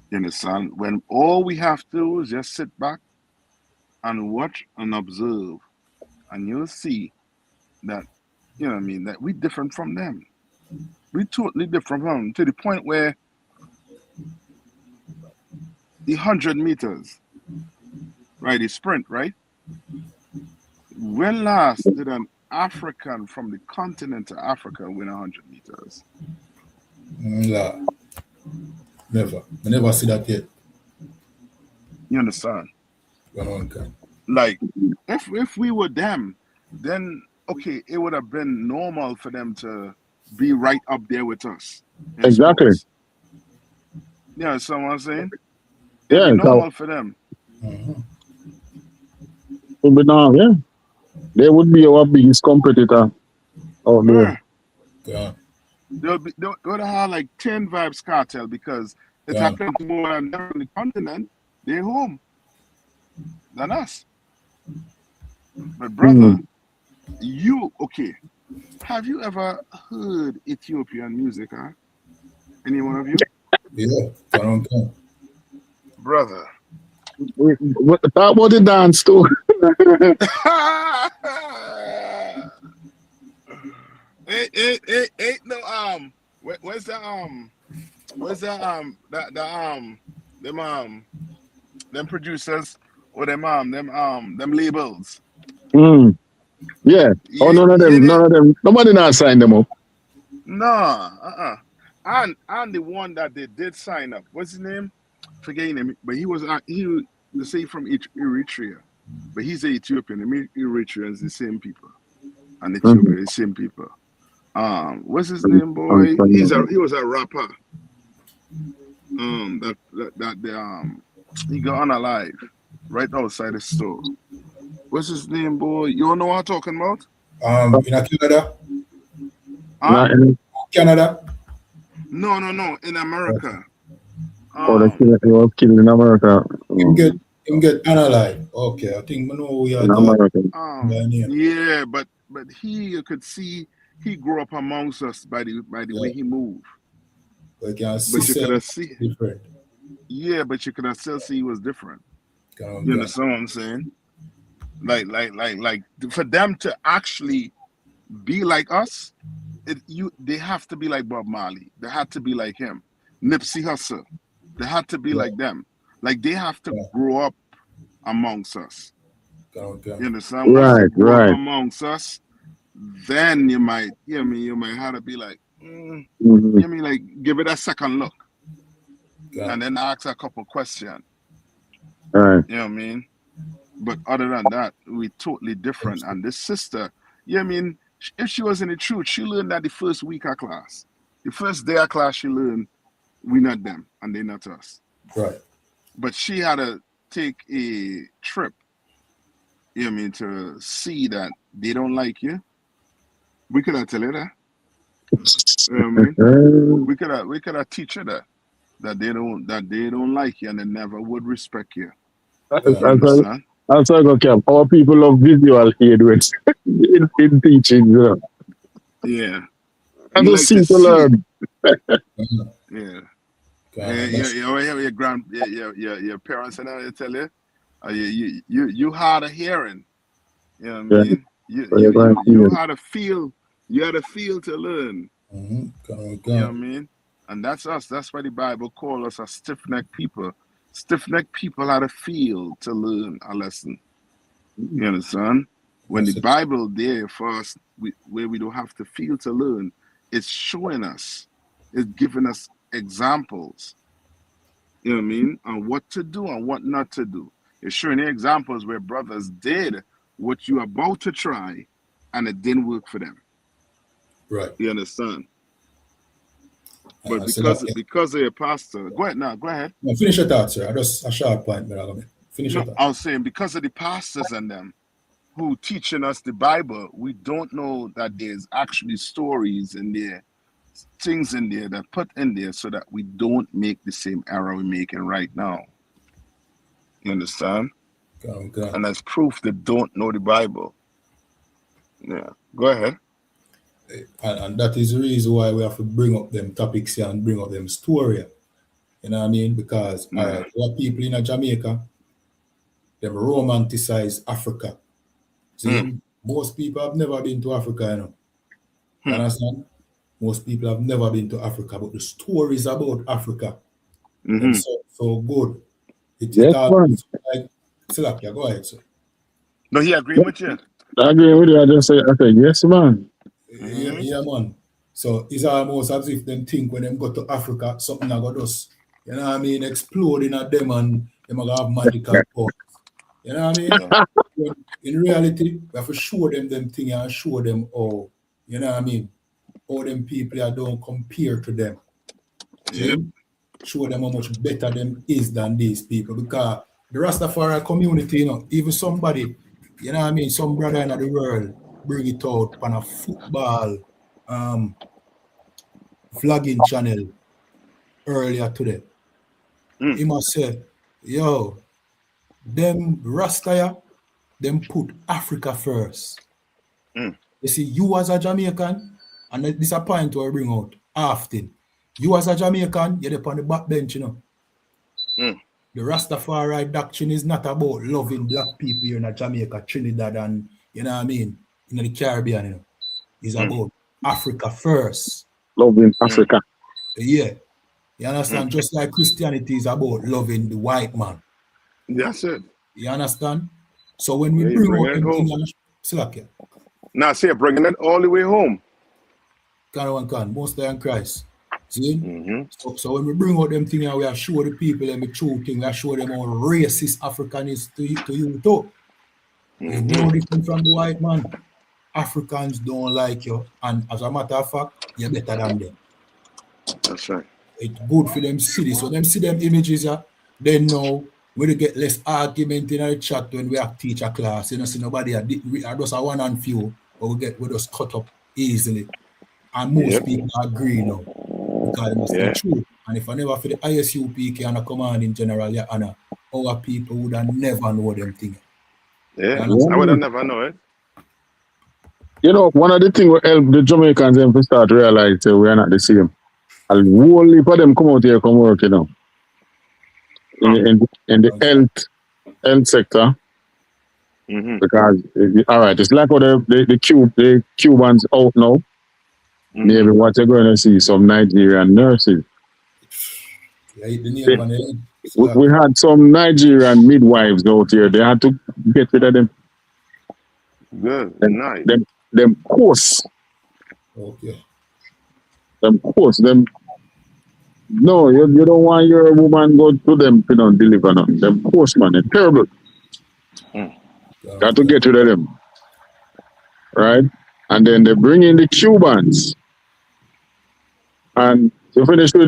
Speaker 3: You understand? When all we have to do is just sit back and watch and observe, and you'll see that, you know what I mean, that we're different from them. We're totally different from them, to the point where the 100 meters, right, the sprint, right? When last did an African from the continent of Africa win 100 meters?
Speaker 2: Nah. Never. I never see that yet.
Speaker 3: You understand?
Speaker 2: Okay.
Speaker 3: Like, if we were them, then okay, it would have been normal for them to be right up there with us.
Speaker 5: Exactly.
Speaker 3: Sports. You understand what I'm saying?
Speaker 5: Yeah,
Speaker 3: it'd be normal for them.
Speaker 5: Would be normal, yeah. They would be our biggest competitor out there.
Speaker 2: Yeah.
Speaker 3: They would have like 10 Vibes Cartel because it happens more than them on the continent. They're home than us. But brother, you okay? Have you ever heard Ethiopian music, huh? Any one of you?
Speaker 2: Yeah,
Speaker 3: brother.
Speaker 5: Talk about the dance too.
Speaker 3: Ain't no where's the them producers or them labels.
Speaker 5: Yeah. Oh, none of them. Nobody not sign them up.
Speaker 3: No, And the one that they did sign up, what's his name? Forget his name, but he was from Eritrea, but he's an Ethiopian. Eritreans the same people, and Ethiopia the same people. What's his name, boy? He was a rapper. He got unalive right outside the store. What's his name, boy? You all know what I'm talking about?
Speaker 2: In Canada.
Speaker 3: Canada? No. In America.
Speaker 5: He was killed in America.
Speaker 2: Him get unalive. Okay, I think we know we are
Speaker 5: American.
Speaker 3: Yeah, but you could see he grew up amongst us by the way he moved.
Speaker 2: But you
Speaker 3: could have seen
Speaker 2: different.
Speaker 3: Yeah, but you could have still see he was different. You understand what I'm saying? Like for them to actually be like us, they have to be like Bob Marley. They had to be like him. Nipsey Hussle. They had to be like them. Like they have to grow up amongst us. You understand?
Speaker 5: Right.
Speaker 3: Up amongst us, then you might have to be like, like give it a second look. And then ask a couple questions.
Speaker 5: Right.
Speaker 3: You know what I mean? But other than that, we're totally different. And this sister, if she was in the truth, she learned that the first week of class. The first day of class, she learned we not them and they not us.
Speaker 2: Right.
Speaker 3: But she had to take a trip, to see that they don't like you. We could have tell her that. You know what I mean? We could have teach her that they don't like you and they never would respect you.
Speaker 5: Also, our people love visual aid with in teaching,
Speaker 3: Yeah.
Speaker 5: And to see to learn.
Speaker 3: Yeah. Your parents and they tell you, you hard of hearing. You know what I mean? You had to feel. You had to feel to learn. You know what I mean? And that's us. That's why the Bible calls us a stiff-necked people. Stiff-necked people had to feel to learn a lesson. You understand? When the Bible there for us, where we don't have to feel to learn, it's showing us, it's giving us examples. You know what I mean? On what to do and what not to do. It's showing the examples where brothers did what you're about to try, and it didn't work for them.
Speaker 2: Right.
Speaker 3: You understand? But because of your pastor, go ahead.
Speaker 2: No, finish your thoughts, sir. Just a short point, but finish your thoughts.
Speaker 3: I was saying because of the pastors and them who teaching us the Bible, we don't know that there's actually stories in there, things in there that put in there so that we don't make the same error we're making right now. You understand?
Speaker 2: Okay.
Speaker 3: And that's proof they don't know the Bible. Yeah. Go ahead.
Speaker 2: And that is the reason why we have to bring up them topics here and bring up them story. You know what I mean? Because what people in Jamaica, them romanticize Africa. See, most people have never been to Africa, you know. You understand? Most people have never been to Africa, but the stories about Africa are so good. It's all like Silapia, go ahead, sir.
Speaker 3: No, he agreed with you.
Speaker 5: I agree with you. I say, yes, man.
Speaker 2: Yeah, man. So it's almost as if them think when them go to Africa, something I got us, you know what I mean, exploding at them and them are gonna have magical powers. You know what I mean? When in reality, we have to show them thing and show them all, you know what I mean, all them people that don't compare to them. See? Show them how much better them is than these people, because the Rastafari community, you know, even somebody, you know what I mean, some brother in the world bring it out on a football vlogging channel earlier today. He must say, yo, them Rastaya, them put Africa first. You see, you as a Jamaican, and this is a point where I bring out often. You as a Jamaican, you're up on the back bench, you know. The Rastafari doctrine is not about loving black people here in Jamaica, Trinidad, and you know what I mean, in the Caribbean, you know. It's about Africa first.
Speaker 5: Loving Africa.
Speaker 2: Yeah. You understand? Just like Christianity is about loving the white man.
Speaker 3: That's it.
Speaker 2: You understand? So when we bring out them
Speaker 3: now say bringing it all the way home.
Speaker 2: Most in Christ. See? So when we bring out them things, we are show the people and the true thing, we are show them how racist African is to you too. It's no different from the white man. Africans don't like you, and as a matter of fact, you're better than them.
Speaker 3: That's right.
Speaker 2: It's good for them see this. So them see them images, they know we get less argument in the chat when we have teacher class. You know, see nobody we are just a one and few, but we just cut up easily. And most people agree now. Because it must be true. And if I never for the ISU PK and a command in general, yeah, and our people would have never know them things.
Speaker 3: Yeah, I would have never know it.
Speaker 5: You know, one of the things will help the Jamaicans to start to realize we are not the same. And only for them come out here, come work, you know. In the health sector. Because, all right, it's like what the Cubans out now. Maybe what you're going to see, some Nigerian nurses. We had some Nigerian midwives out here. They had to get rid of them.
Speaker 3: Good, nice.
Speaker 5: Them course.
Speaker 2: Okay.
Speaker 5: Them course. Them. No, you don't want your woman go to them to don't deliver them. Them course, man, it's terrible. Got to get rid of them. Right? And then they bring in the Cubans. And you finish with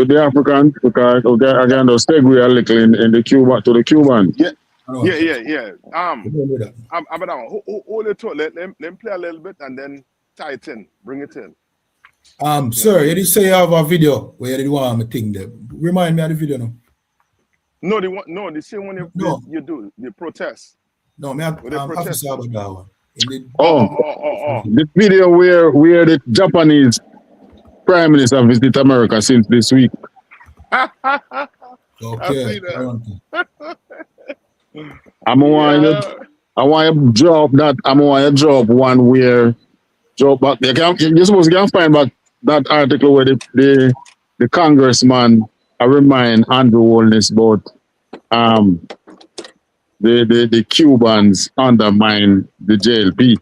Speaker 5: the Africans, because I can just segue a little in the Cuba to the Cubans.
Speaker 3: Yeah. Hold it to let them play a little bit and then tie it in, bring it in.
Speaker 2: Sir, you did say you have a video where you did want me thing there. Remind me of the video now.
Speaker 3: No, the same one you do, the protest.
Speaker 2: No, me have to say about that one.
Speaker 5: The video where the Japanese Prime Minister visited America since this week.
Speaker 2: Okay.
Speaker 5: I want to drop that. I want to drop one where drop back. You're supposed to find back that article where the congressman remind Andrew Holness about the Cubans undermine the JLP.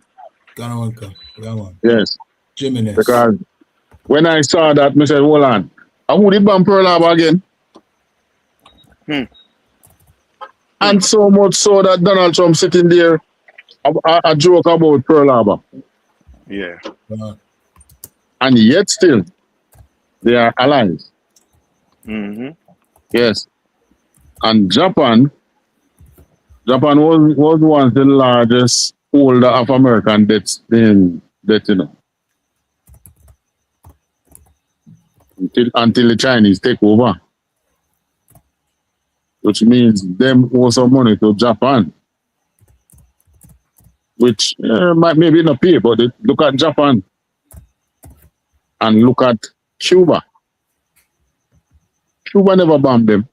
Speaker 5: Yes.
Speaker 2: Jimenez.
Speaker 5: Because when I saw that, I said, hold on, who did ban Pearl Harbor again? And so much so that Donald Trump sitting there a joke about Pearl Harbor.
Speaker 3: Yeah.
Speaker 5: And yet still, they are allies. Yes. And Japan was once the largest holder of American debts you know. Until the Chinese take over. Which means them owe some money to Japan. Which might maybe not pay, but look at Japan and look at Cuba. Cuba never bombed them.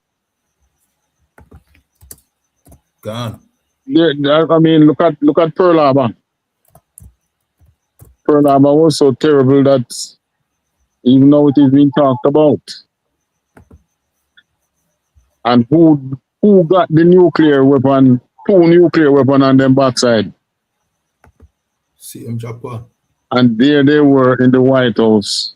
Speaker 2: Gone.
Speaker 5: I mean, look at Pearl Harbor. Pearl Harbor was so terrible that even though it is being talked about. And who who got the nuclear weapon, 2 nuclear weapons on them backside.
Speaker 2: CM Japan.
Speaker 5: And there they were in the White House,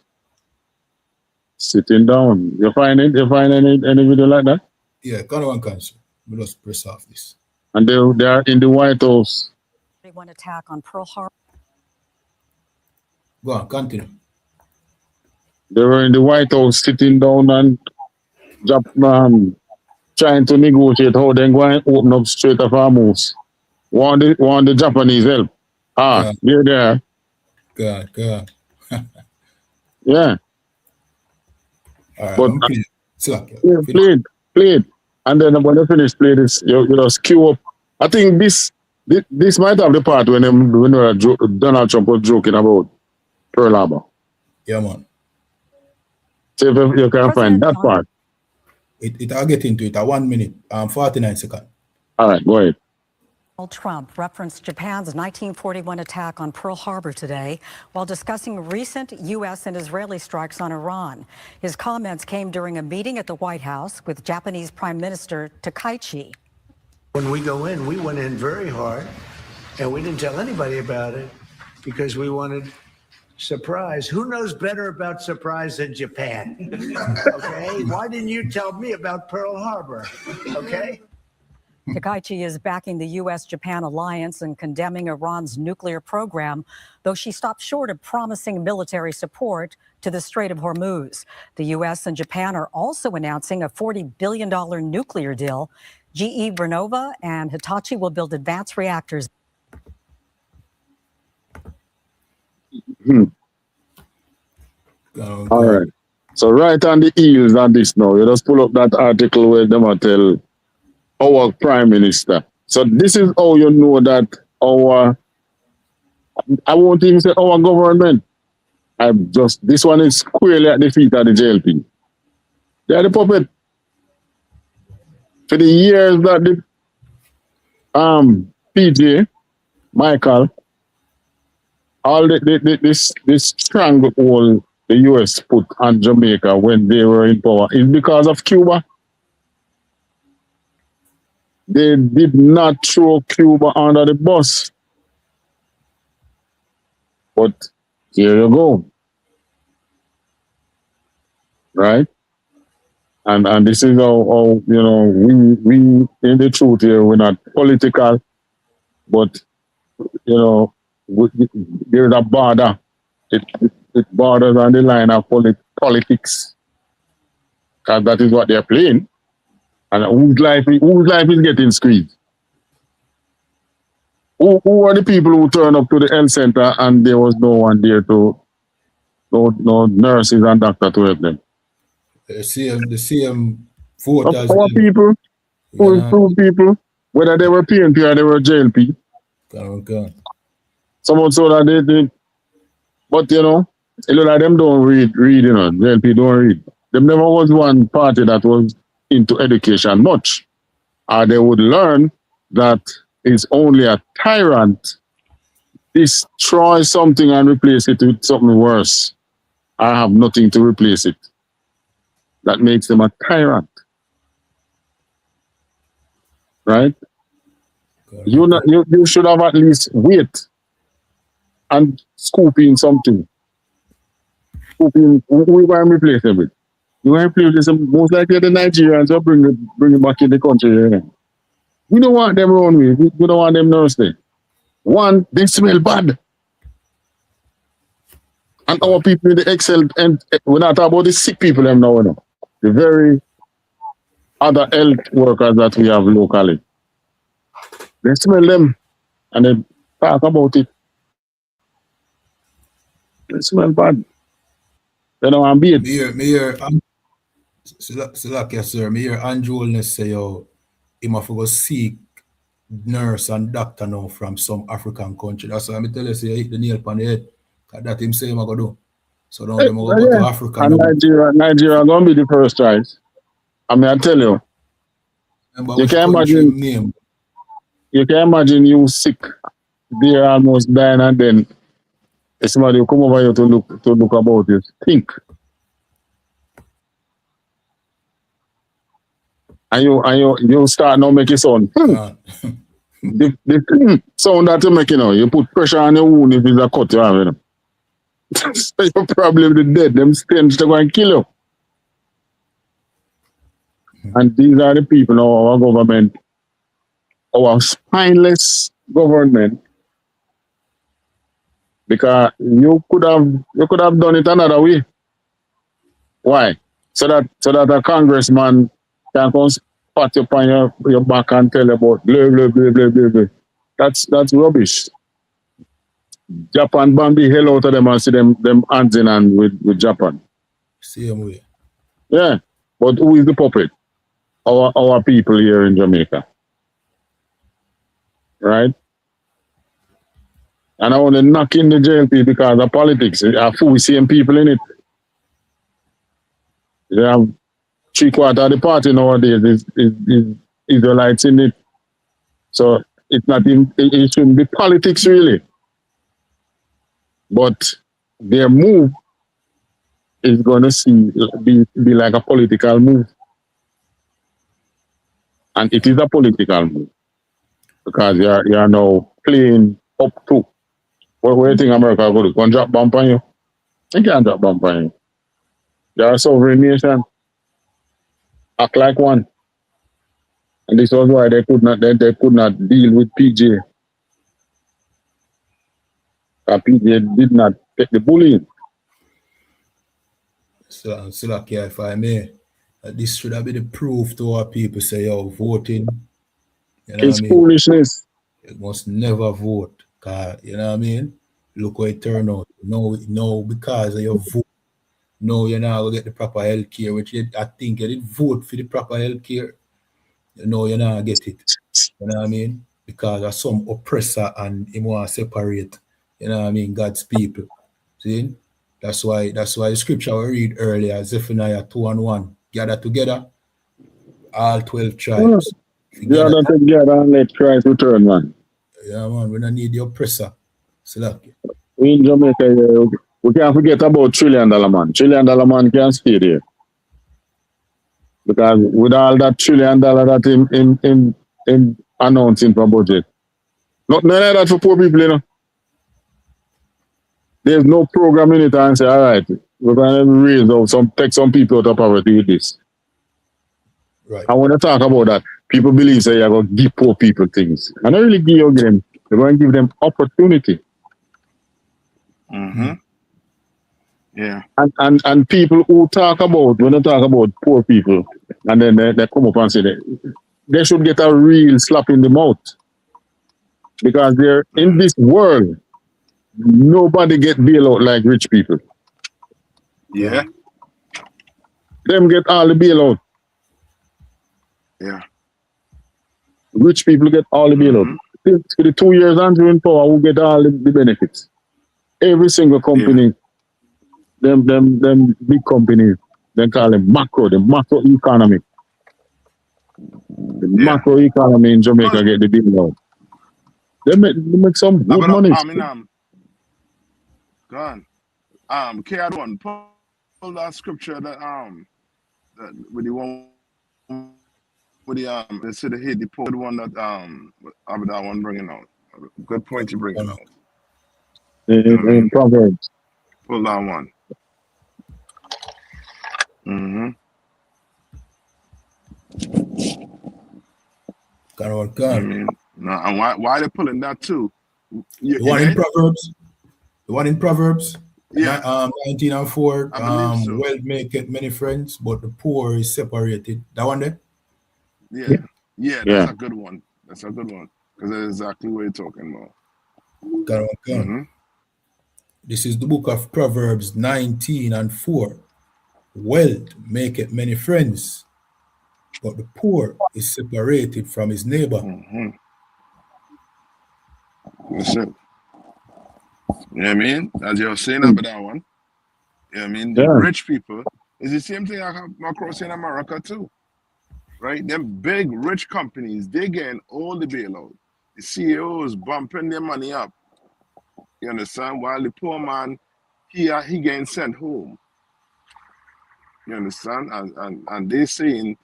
Speaker 5: sitting down. You find it? You find any video like that?
Speaker 2: Yeah, kind of one cancel. We just press off this.
Speaker 5: And they are in the White House.
Speaker 8: One attack on Pearl Harbor.
Speaker 2: Go on, continue.
Speaker 5: They were in the White House sitting down and trying to negotiate how they're going to open up Strait of Hormuz. Want the Japanese help. They're there.
Speaker 2: God.
Speaker 5: Yeah.
Speaker 2: All right,
Speaker 5: but play it. And then when they finish playing this, you just queue up. I think this might have the part when Donald Trump was joking about Pearl Harbor.
Speaker 2: Yeah, man.
Speaker 5: So if you can find that part.
Speaker 2: I'll get into it. 1 minute, 49 seconds.
Speaker 5: All right, go ahead.
Speaker 8: Donald Trump referenced Japan's 1941 attack on Pearl Harbor today while discussing recent U.S. and Israeli strikes on Iran. His comments came during a meeting at the White House with Japanese Prime Minister Takaichi.
Speaker 9: When we go in, we went in very hard, and we didn't tell anybody about it because we wanted surprise. Who knows better about surprise than Japan? Okay? Why didn't you tell me about Pearl Harbor? Okay?
Speaker 8: Takaichi is backing the U.S.-Japan alliance and condemning Iran's nuclear program, though she stopped short of promising military support to the Strait of Hormuz. The U.S. and Japan are also announcing a $40 billion nuclear deal. GE Vernova and Hitachi will build advanced reactors.
Speaker 5: All right. So right on the heels on this now, you just pull up that article where them are tell our Prime Minister. So this is how you know that I won't even say our government. This one is squarely at the feet of the JLP. They are the puppet. For the years that the PJ, Michael, all this stranglehold the US put on Jamaica when they were in power is because of Cuba. They did not throw Cuba under the bus. But here you go. Right? And this is how we in the truth here, we're not political, but there's a border. It borders on the line of politics. Because that is what they're playing. And whose life is getting squeezed? Who are the people who turn up to the health center and there was no one there no nurses and doctors to help them?
Speaker 2: The same voters.
Speaker 5: Our people, two people, whether they were PNP or they were JLP.
Speaker 2: Okay.
Speaker 5: Someone so that they but a lot of them don't read, JLP don't read. Them never was one party that was into education much. They would learn that it's only a tyrant destroy something and replace it with something worse. I have nothing to replace it. That makes them a tyrant. Right? You should have at least wait and scoop in something. Scoop in, who are replace them with? You want to replace them, most likely the Nigerians will bring it back in the country. Yeah. We don't want them around me. We don't want them nurses. One, they smell bad. And our people in the Excel, and we're not talking about the sick people them now, the very other health workers that we have locally. They smell them and they talk about it. They smell bad. They don't want to be it.
Speaker 2: Salakia, sir. Me hear Andrew Holness say, he must go seek nurse and doctor now from some African country. That's why I tell you, say, hit the nail on the head. That him say, I'm going to do. So now they're going to go to Africa.
Speaker 5: And Nigeria going to be the first choice. I tell you. You can imagine you sick, there almost dying, and then somebody will come over here to look about it. Think. And you start now make it sound. The sound that you make, you put pressure on your wound if it's a cut you have, So you're probably the dead. Them stench to go and kill you. And these are the people now, our government, our spineless government, because you could have done it another way. Why? So that a congressman can come pat you on your back and tell you about blah blah blah blah blah blah. That's rubbish. Japan ban the hell out of them and see them hands in hand with Japan.
Speaker 2: Same way.
Speaker 5: Yeah. But who is the puppet? Our people here in Jamaica. Right? And I want to knock in the JLP because of politics. I fool same people in it. They have 3/4 of the party nowadays is Israelites in it. So it's not even, it shouldn't be politics really. But their move is going to be like a political move. And it is a political move. Because you are now playing up to. What do you think America going to do? Going to drop bomb on you? They can't drop bomb on you. They are a sovereign nation. Act like one. And this was why they could not deal with PJ. PJ did not take the bullying.
Speaker 2: So if I may, this should have been the proof to our people say, yo, voting. You know
Speaker 5: it's foolishness.
Speaker 2: You must never vote. Cause, you know what I mean? Look how it turned out. No, because of your vote. No, you're not going to get the proper health care, which I think you did vote for the proper health care. No, you're not going to get it. You know what I mean? Because of some oppressor and he want to separate, you know what I mean, God's people. See? That's why the scripture we read earlier, Zephaniah 2:1, gather together, all 12 tribes.
Speaker 5: Gather together and let Christ return, man.
Speaker 2: Yeah, man, we don't need the oppressor.
Speaker 5: We in Jamaica, we can't forget about $1 trillion man. $1 trillion man can't stay there. Because with all that $1 trillion that in announcing for budget, none of that for poor people, There's no program in it and say, all right, we're going to raise out take some people out of poverty with this.
Speaker 2: Right.
Speaker 5: I want to talk about that. People believe say you're going to give poor people things. I don't really give them. They're going to give them opportunity.
Speaker 3: Mm-hmm. Yeah.
Speaker 5: And people who talk about, when they talk about poor people, and then they come up and say that they should get a real slap in the mouth. Because they're in this world, nobody get bailout like rich people.
Speaker 3: Yeah.
Speaker 5: Them get all the bailout.
Speaker 3: Yeah.
Speaker 5: Rich people get all the bailout. For the 2 years Andrew in power, who get all the benefits. Every single company, them big companies, they call them macro, the macro economy. The macro economy in Jamaica get the bailout. They make some good money.
Speaker 3: Go on. K1, pull that scripture that with the one with the they said the hit the poor one that that one bringing out. Good point you bring out.
Speaker 5: In Proverbs.
Speaker 3: Pull that one. Mm-hmm. No, and why they pulling that too?
Speaker 2: The one in Proverbs. The one in Proverbs. Yeah. 19:4. So. Wealth maketh many friends, but the poor is separated. That one there?
Speaker 3: Yeah, that's a good one. That's a good one. Because that's exactly what you're talking about.
Speaker 2: Mm-hmm. This is the book of Proverbs 19:4. Wealth maketh many friends, but the poor is separated from his neighbor.
Speaker 3: Mm-hmm. That's it. You know what I mean? As you're saying about that one. You know what I mean? The rich people, it's the same thing I have across in America too. Right? Them big rich companies, they getting all the bailout. The CEOs bumping their money up. You understand? While the poor man, he getting sent home. You understand? And they saying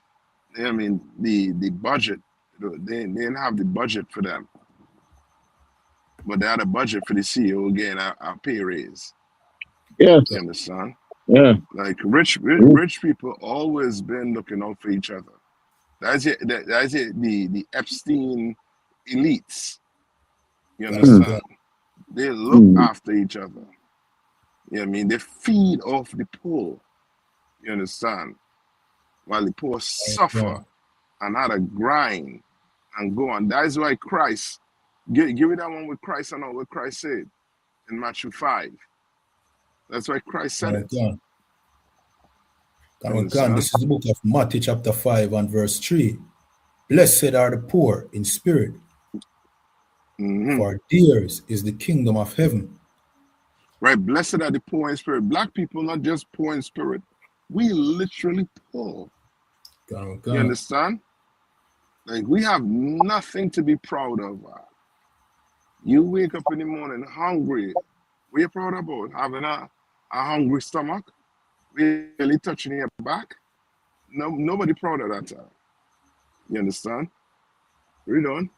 Speaker 3: I mean, the budget, they didn't have the budget for them. But they had a budget for the CEO again, a pay raise.
Speaker 5: Yes.
Speaker 3: You understand?
Speaker 5: Yeah.
Speaker 3: Like rich people always been looking out for each other. That's it. That's it. The Epstein elites. You understand? They look after each other. You know what I mean? They feed off the poor. You understand? While the poor suffer and had to grind and go on. That is why Christ, give me that one with Christ and all what Christ said in Matthew 5. That's why Christ said it.
Speaker 2: This is the book of Matthew chapter 5 and verse 3. Blessed are the poor in spirit, for theirs is the kingdom of heaven.
Speaker 3: Right, blessed are the poor in spirit. Black people, not just poor in spirit. We literally poor. You understand? Like, we have nothing to be proud of. You wake up in the morning hungry. What are you proud about? Having a hungry stomach? Really touching your back? No, nobody proud of that. You understand? Read on.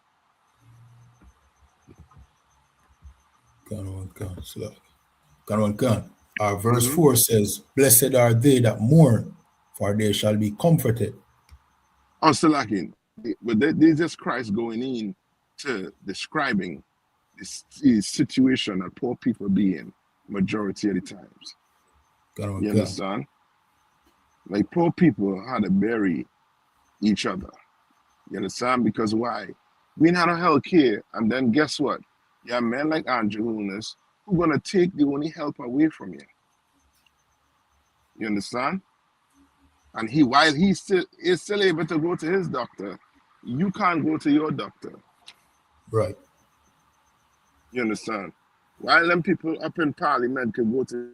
Speaker 2: Verse 4 says, blessed are they that mourn, for they shall be comforted.
Speaker 3: Oh, still lacking. But this is Christ going in to describing this situation that poor people be in majority of the times. You understand? Like, poor people had to bury each other. You understand? Because why? We had a health care, and then guess what? You have men like Andrew Hunas who gonna take the only help away from you. You understand? And while he is still able to go to his doctor, you can't go to your doctor.
Speaker 2: Right.
Speaker 3: You understand? While them people up in Parliament can go to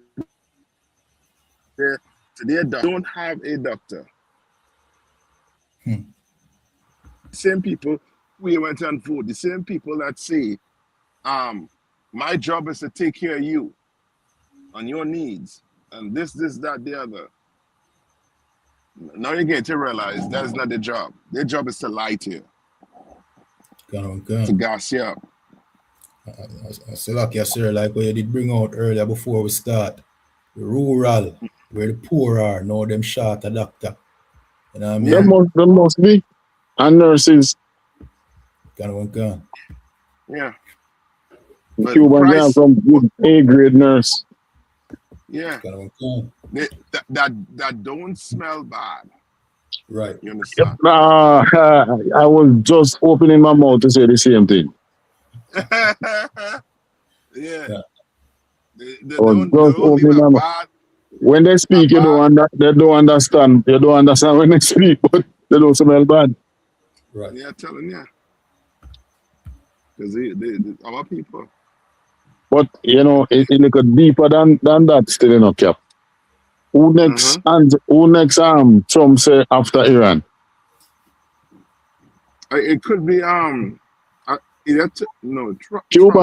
Speaker 3: their doctor, don't have a doctor. Same people we went and vote, the same people that say, my job is to take care of you and your needs, and this, that, the other. Now you get to realize that's not their job. Their job is to lie to you. To gas you up.
Speaker 2: I say like you sir, like what you did bring out earlier before we start. The rural, where the poor are, now them short a doctor. You know what I mean?
Speaker 5: There must be. And nurses.
Speaker 3: Yeah.
Speaker 5: But Cuban guy from good A-grade nurse.
Speaker 3: Yeah. That don't smell bad.
Speaker 2: Right.
Speaker 3: You understand?
Speaker 5: I was just opening my mouth to say the same thing.
Speaker 3: Yeah. They
Speaker 5: don't
Speaker 3: even bad.
Speaker 5: When they speak, they don't understand. You don't understand when they speak, but they don't smell bad.
Speaker 2: Right.
Speaker 3: Yeah, telling you. Because our people.
Speaker 5: But, you know, it look deeper than that still, you know, Cap. Who next, Trump say after Iran?
Speaker 3: It could be,
Speaker 5: Cuba,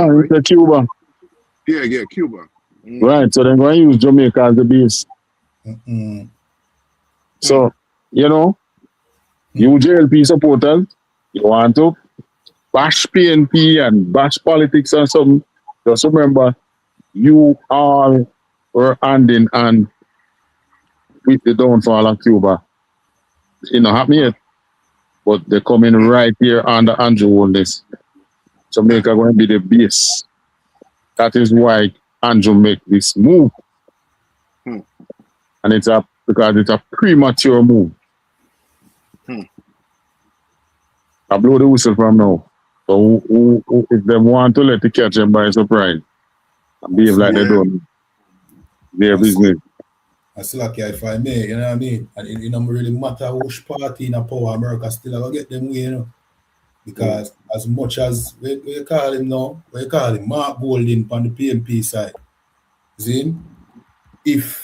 Speaker 3: right?
Speaker 5: It's Cuba.
Speaker 3: Yeah, Cuba.
Speaker 5: Right, so they're going to use Jamaica as the base. So, you know, you JLP supporters, you want to bash PNP and bash politics or something, just remember, you all were handing and with the downfall of Cuba. It's not happening yet, but they're coming right here under Andrew on this. Jamaica going to be the base. That is why Andrew make this move. And because it's a premature move. I blow the whistle from now. So if they want to let the catch them by surprise and behave like they don't, their business.
Speaker 2: I still like if I may, you know what I mean? And it don't really matter which party in a power, America still will get them way, you know. Because as much as we call him now, we call him Mark Golding on the PNP side. See?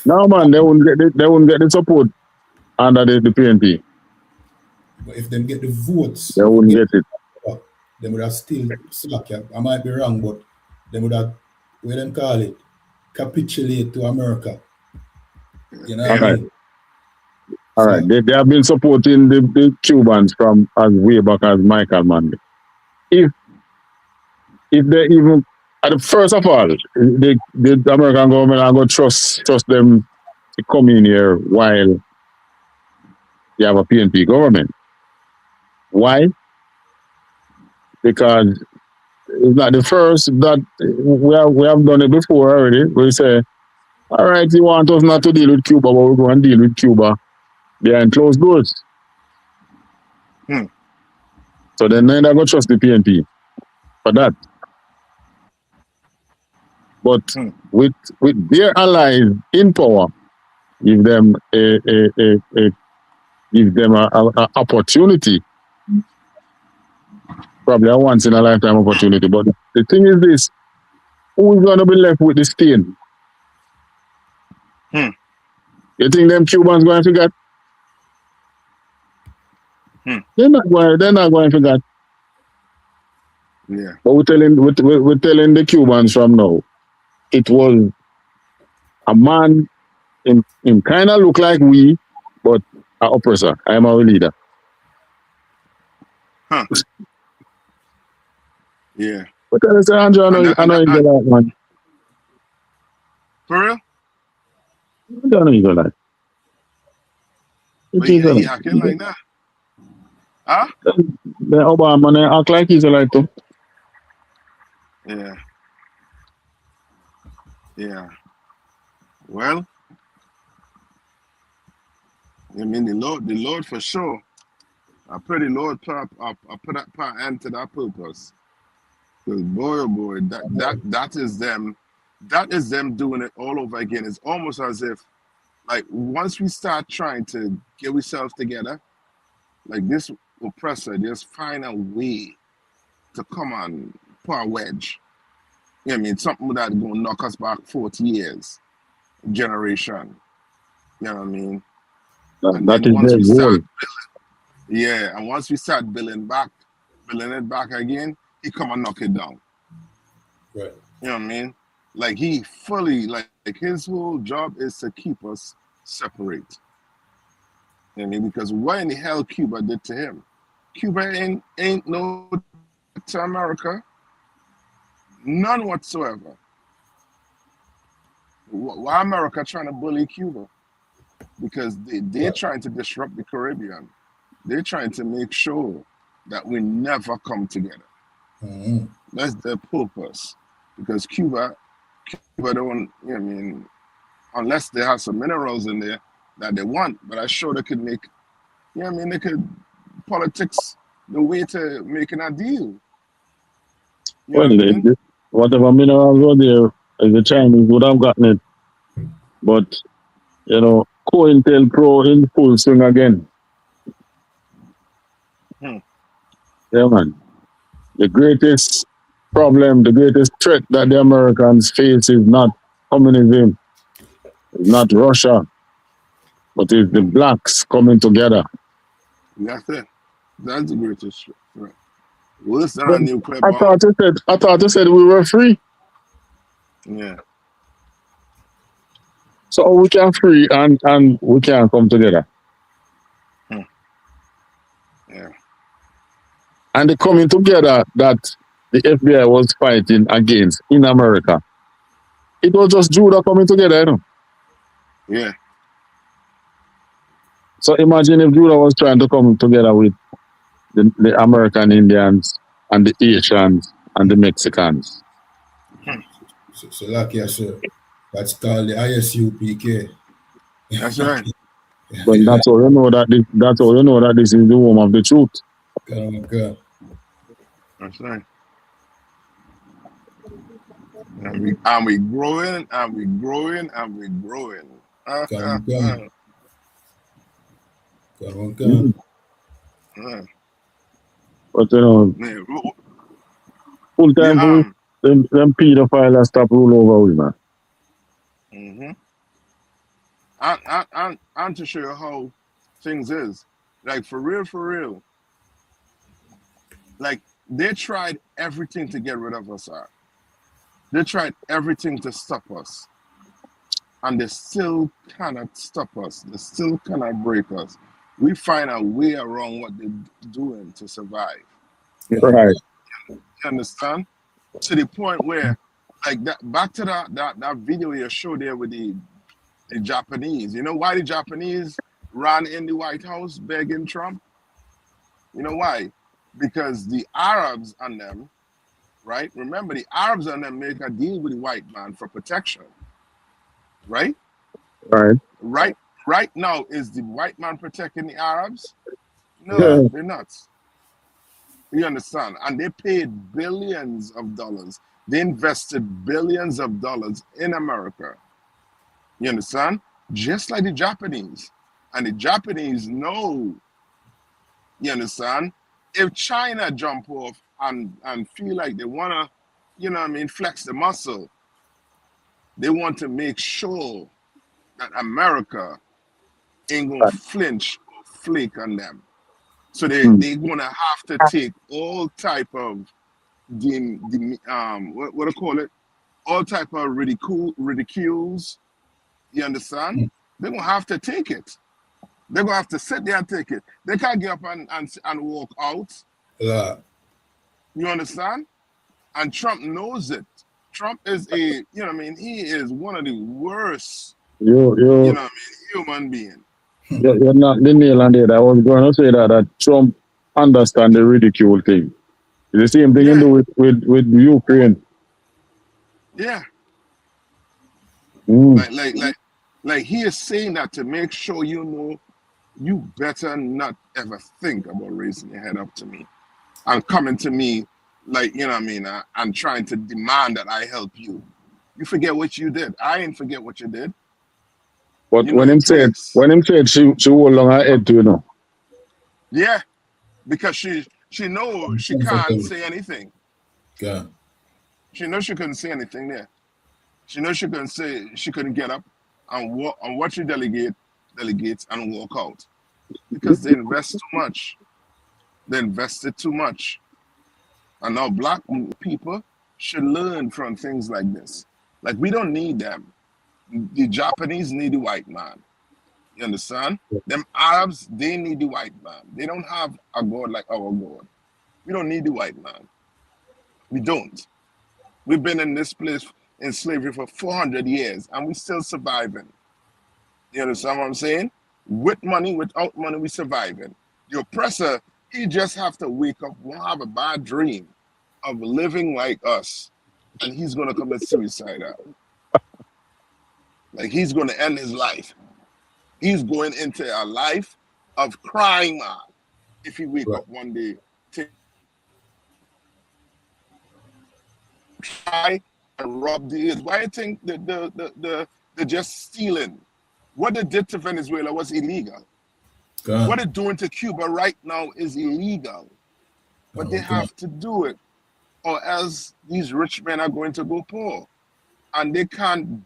Speaker 5: No man, they won't get the support under the PNP.
Speaker 2: But if them get the votes,
Speaker 5: they wouldn't get it.
Speaker 2: They would have still slack. I might be wrong, but they would have, what them call it, capitulate to America. You know what I mean?
Speaker 5: All right, they have been supporting the Cubans from as way back as Michael Manley. If they even, first of all, the American government are going to trust them to come in here while you have a PNP government. Why? Because it's not the first that we have done it before already. We say, all right, you want us not to deal with Cuba, but we're going to deal with Cuba behind closed doors. So then they're not going to trust the PNP for that. But with their allies in power, give them a opportunity, probably a once in a lifetime opportunity. But the thing is this: who is going to be left with the stain? You think them Cubans going to forget? They're not going to forget.
Speaker 3: Yeah.
Speaker 5: But we're telling the Cubans from now, it was a man in kind of look like we, but an oppressor. I am our leader.
Speaker 3: Yeah.
Speaker 5: But tell us, Andrew, I know you get that one.
Speaker 3: For real?
Speaker 5: I don't know you got that.
Speaker 3: But he acting like that. Huh?
Speaker 5: The Obama man act like he's like too.
Speaker 3: Yeah. Yeah. Well, I mean the Lord for sure. I pray the Lord put that end to that purpose. Because boy oh boy, that is them doing it all over again. It's almost as if like once we start trying to get ourselves together, like this oppressor, just find a way to come on, put a wedge. You know what I mean? Something that gonna knock us back 40 years, generation. You know what I mean?
Speaker 5: That is their goal.
Speaker 3: And once we start building it back again, he come and knock it down.
Speaker 2: Right.
Speaker 3: You know what I mean? Like he fully, like his whole job is to keep us separate. You know what I mean? Because what in the hell Cuba did to him? Cuba ain't no to America. None whatsoever. Why America trying to bully Cuba? Because they're trying to disrupt the Caribbean. They're trying to make sure that we never come together. That's their purpose. Because Cuba don't, you know what I mean, unless they have some minerals in there that they want, but I'm sure they could make, you know what I mean, they could politics the way to making a deal. You
Speaker 5: Well, whatever minerals were there, the Chinese would have gotten it. But, you know, COINTELPRO in full swing again. Yeah, man. The greatest problem, the greatest threat that the Americans face is not communism, it's not Russia, but it's the blacks coming together.
Speaker 3: That's it. That's the greatest threat. Worse than a nuclear bomb.
Speaker 5: I thought you said we were free.
Speaker 3: Yeah.
Speaker 5: So we can free and we can come together.
Speaker 3: Yeah.
Speaker 5: And the coming together that the FBI was fighting against in America, it was just Judah coming together, you know?
Speaker 3: Yeah.
Speaker 5: So imagine if Judah was trying to come together with the American Indians and the Asians and the Mexicans.
Speaker 2: So like you said, that's called the ISUPK.
Speaker 3: That's right.
Speaker 5: But that's how you know that this is the home of the truth.
Speaker 2: Okay.
Speaker 3: That's right. And we growing and we growing and we growing.
Speaker 5: But you know, full time them pedophiles stop rule over we, man.
Speaker 3: And to show you how things is, like for real, like they tried everything to get rid of us. They tried everything to stop us. and they still cannot stop us. They still cannot break us. We find a way around what they're doing to survive.
Speaker 5: Right.
Speaker 3: You understand? To the point where, like that, back to that video you showed there with the Japanese. You know why the Japanese ran in the White House begging Trump? You know why? Because the Arabs and them, right? Remember, the Arabs and them make a deal with the white man for protection, right?
Speaker 5: Right.
Speaker 3: Right now, is the white man protecting the Arabs? No,
Speaker 5: Yeah.
Speaker 3: they're not. You understand? And they paid billions of dollars. They invested billions of dollars in America. You understand? Just like the Japanese. And the Japanese know, you understand? If China jump off and feel like they want to, you know what I mean, flex the muscle, they want to make sure that America ain't going to flinch or flake on them. So they're going to have to take all type of, what do you call it? All type of ridicules, you understand? They're going to have to take it. They're going to have to sit there and take it. They can't get up and walk out.
Speaker 2: Yeah.
Speaker 3: You understand? And Trump knows it. Trump is you know what I mean? He is one of the worst, you know what I mean, human being.
Speaker 5: You're not the nail on it. I was going to say that Trump understands the ridicule thing. It's the same thing you do with Ukraine.
Speaker 3: Yeah.
Speaker 5: Mm.
Speaker 3: Like he is saying that to make sure you know you better not ever think about raising your head up to me and coming to me like, you know what I mean, and trying to demand that I help you. You forget what you did. I ain't forget what you did.
Speaker 5: But when him said she hold on her head too, you know.
Speaker 3: Yeah, because she knows she can't say anything.
Speaker 2: Yeah.
Speaker 3: She knows she couldn't say anything there. She knows she couldn't get up and walk and watch you delegates and walk out. Because they invest too much. They invested too much. And now black people should learn from things like this. Like, we don't need them. The Japanese need the white man. You understand? Them Arabs, they need the white man. They don't have a God like our God. We don't need the white man. We don't. We've been in this place in slavery for 400 years and we still surviving. You understand what I'm saying? With money, without money, we surviving. The oppressor, he just have to wake up, won't have a bad dream of living like us, and he's going to commit suicide. Like, he's going to end his life. He's going into a life of crime, man, if he wake up one day to try and rob the earth. Why do you think they're just stealing? What they did to Venezuela was illegal. What they're doing to Cuba right now is illegal. But they have to do it, or else these rich men are going to go poor. And they can't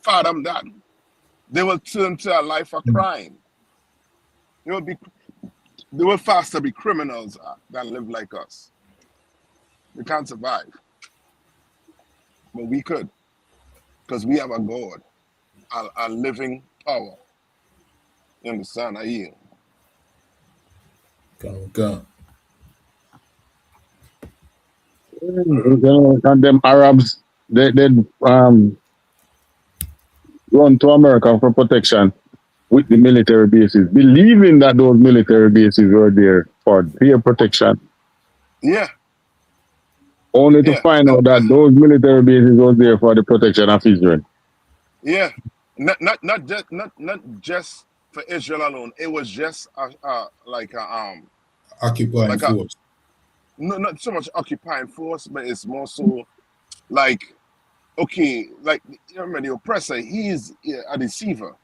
Speaker 3: fathom that. They will turn to a life of crime. They will faster be criminals than live like us. We can't survive. But we could, because we have a God, a living power. You understand? I yield.
Speaker 5: And them Arabs, they run to America for protection with the military bases, believing that those military bases were there for their protection.
Speaker 3: Yeah.
Speaker 5: Only to find out that those military bases were there for the protection of Israel.
Speaker 3: Yeah. Not just for Israel alone. It was just
Speaker 2: occupying force.
Speaker 3: No, not so much occupying force, but it's more so like, okay, like, you remember the oppressor, he's a deceiver.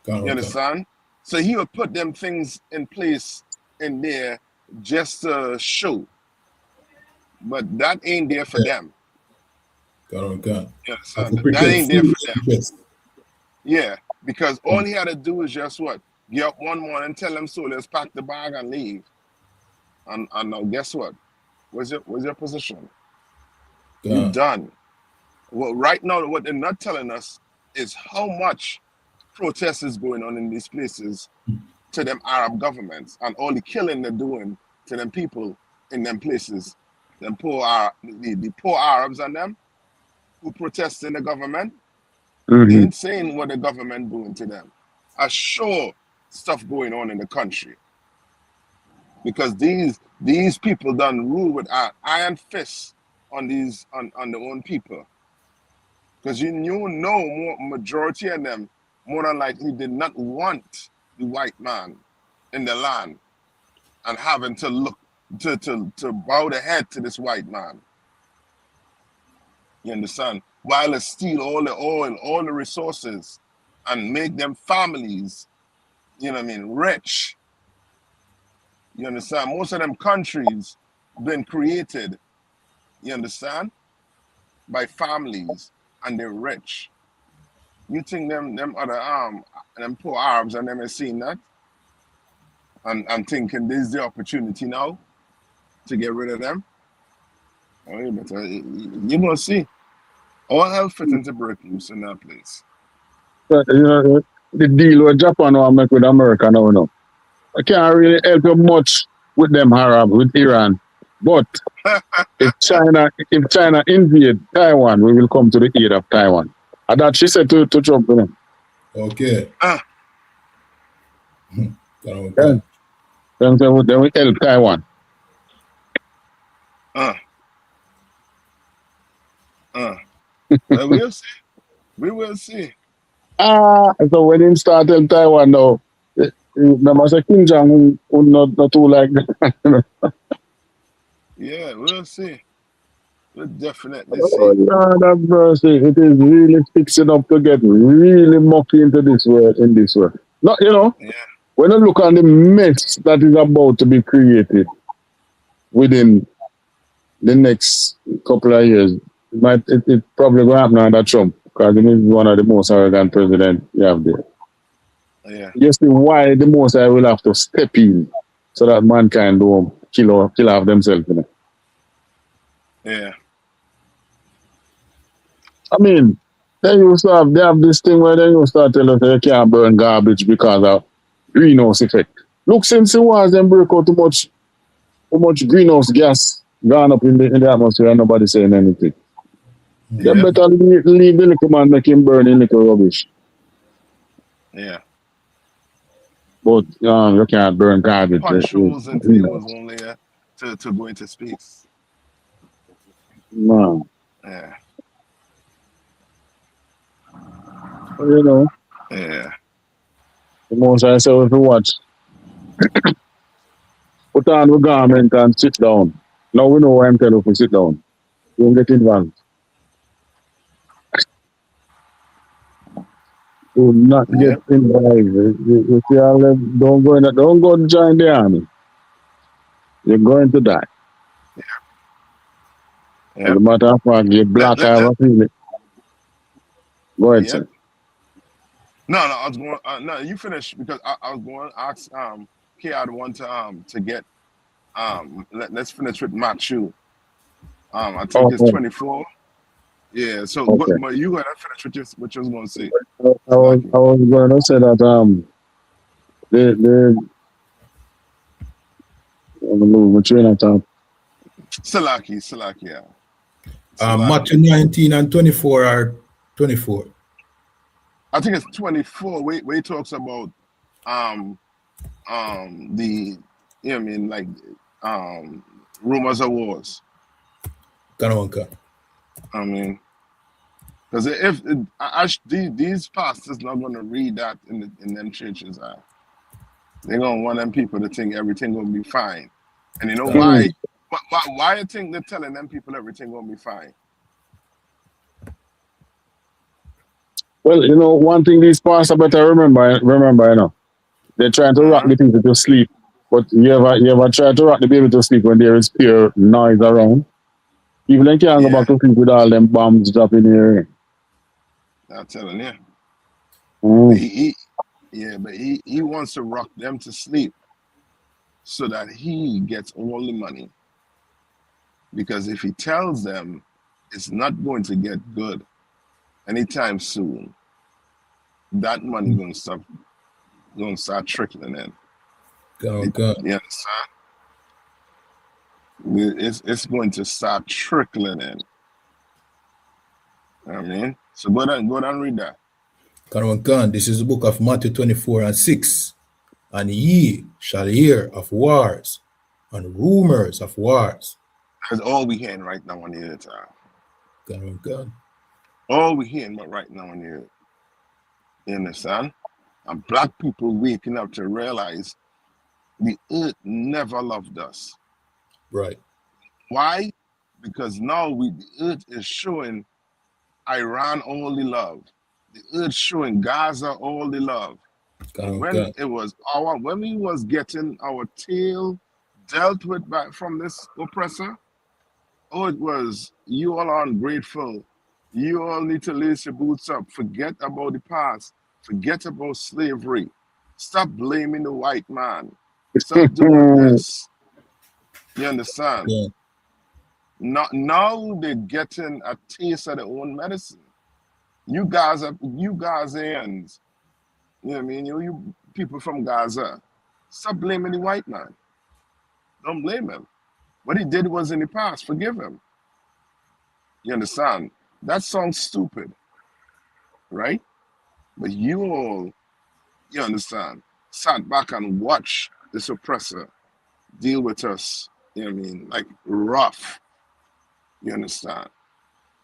Speaker 3: You understand? So he would put them things in place in there just to show. But that ain't there for them. You understand? That ain't there for them. Yeah, because all he had to do is just what? Get up one morning and tell them, so let's pack the bag and leave. And now guess what? Where's your position? You're done. Well, right now, what they're not telling us is how much protest is going on in these places to them Arab governments and all the killing they're doing to them people in them places, them the poor Arabs and them who protest in the government. They ain't saying what the government doing to them. I sure stuff going on in the country because these people done rule with iron fists on the own people. Because you know majority of them more than likely did not want the white man in the land and having to look to bow the head to this white man. You understand? While they steal all the oil, all the resources, and make them families, you know what I mean, rich. You understand? Most of them countries been created, you understand, by families, and they're rich. You think them other them poor Arabs and them are seeing that and thinking this is the opportunity now to get rid of them? Oh, you gonna see. All hell fit into break loose in that place.
Speaker 5: But, you know, the deal with Japan will make with America now, no. I can't really help you much with them Arab, with Iran. But if China invade Taiwan, we will come to the aid of Taiwan. And that she said to Trump, you know.
Speaker 2: Okay.
Speaker 5: Then we help Taiwan.
Speaker 3: We'll see. We will see.
Speaker 5: So when him start help Taiwan now, remember say Kim Jong not too like that.
Speaker 3: Yeah, we'll see. We'll definitely see.
Speaker 5: Oh, Lord have mercy. It is really fixing up to get really mucky into this world, in this world. No, you know, when you look at the mess that is about to be created within the next couple of years, it probably going to happen under Trump, because he is one of the most arrogant presidents you have there.
Speaker 3: Yeah.
Speaker 5: You see why the most I will have to step in so that mankind don't kill off themselves, you know?
Speaker 3: Yeah.
Speaker 5: I mean, they have this thing where they used to tell us they can't burn garbage because of greenhouse effect. Look, since the wars them break out too much greenhouse gas gone up in the atmosphere and nobody saying anything. They better leave the little man make him burn in little rubbish.
Speaker 3: Yeah.
Speaker 5: But you can't burn garbage.
Speaker 3: Patrols and things was only to go into space.
Speaker 5: No.
Speaker 3: Yeah.
Speaker 5: You know.
Speaker 3: Yeah.
Speaker 5: The most I say if you watch. Put on the garment and sit down. Now we know why I'm telling you to sit down. Don't get involved. Do not get involved. You see all them, don't go join the army. You're going to die.
Speaker 3: Yeah.
Speaker 5: As a matter of fact, you're black, I have a feeling. Go ahead, sir.
Speaker 3: No, I was going. No, you finish because I was going to ask KR the one to get let's finish with Machu. I think it's 24. Yeah. So, but you go ahead and finish what you was going to say.
Speaker 5: I was going to say that
Speaker 3: Salaki, yeah.
Speaker 2: Matthew 19 and 24 are 24.
Speaker 3: I think it's 24 where he talks about the rumors of wars. I mean, because if these pastors not going to read that in them churches, they're going to want them people to think everything going to be fine. And you know why? Why you think they're telling them people everything going to be fine?
Speaker 5: Well, you know, one thing these pastors better remember, you know, they're trying to rock the people to sleep. But you ever try to rock the baby to sleep when there is pure noise around? Even they can't go back to sleep with all them bombs dropping here.
Speaker 3: I'm telling you. But he wants to rock them to sleep so that he gets all the money. Because if he tells them it's not going to get good anytime soon, that money gonna start trickling in.
Speaker 2: God.
Speaker 3: You understand? It's going to start trickling in. You know what I mean? So go down and read that.
Speaker 2: God. This is the book of Matthew 24:6. And ye shall hear of wars and rumors of wars.
Speaker 3: That's all we hearing right now on the earth.
Speaker 2: God.
Speaker 3: All we hearing right now on the earth. You understand? And black people waking up to realize the earth never loved us.
Speaker 2: Right.
Speaker 3: Why? Because now the earth is showing Iran all the love. The earth showing Gaza all the love. When it was when we was getting our tail dealt with from this oppressor, it was, you all are ungrateful. You all need to lace your boots up. Forget about the past. Forget about slavery. Stop blaming the white man. Stop doing this. You understand?
Speaker 2: Yeah.
Speaker 3: Now they're getting a taste of their own medicine. You Gazans, you know what I mean? You people from Gaza, stop blaming the white man. Don't blame him. What he did was in the past. Forgive him. You understand? That sounds stupid, right? But you all, you understand, sat back and watched this oppressor deal with us, you know what I mean, like rough. You understand?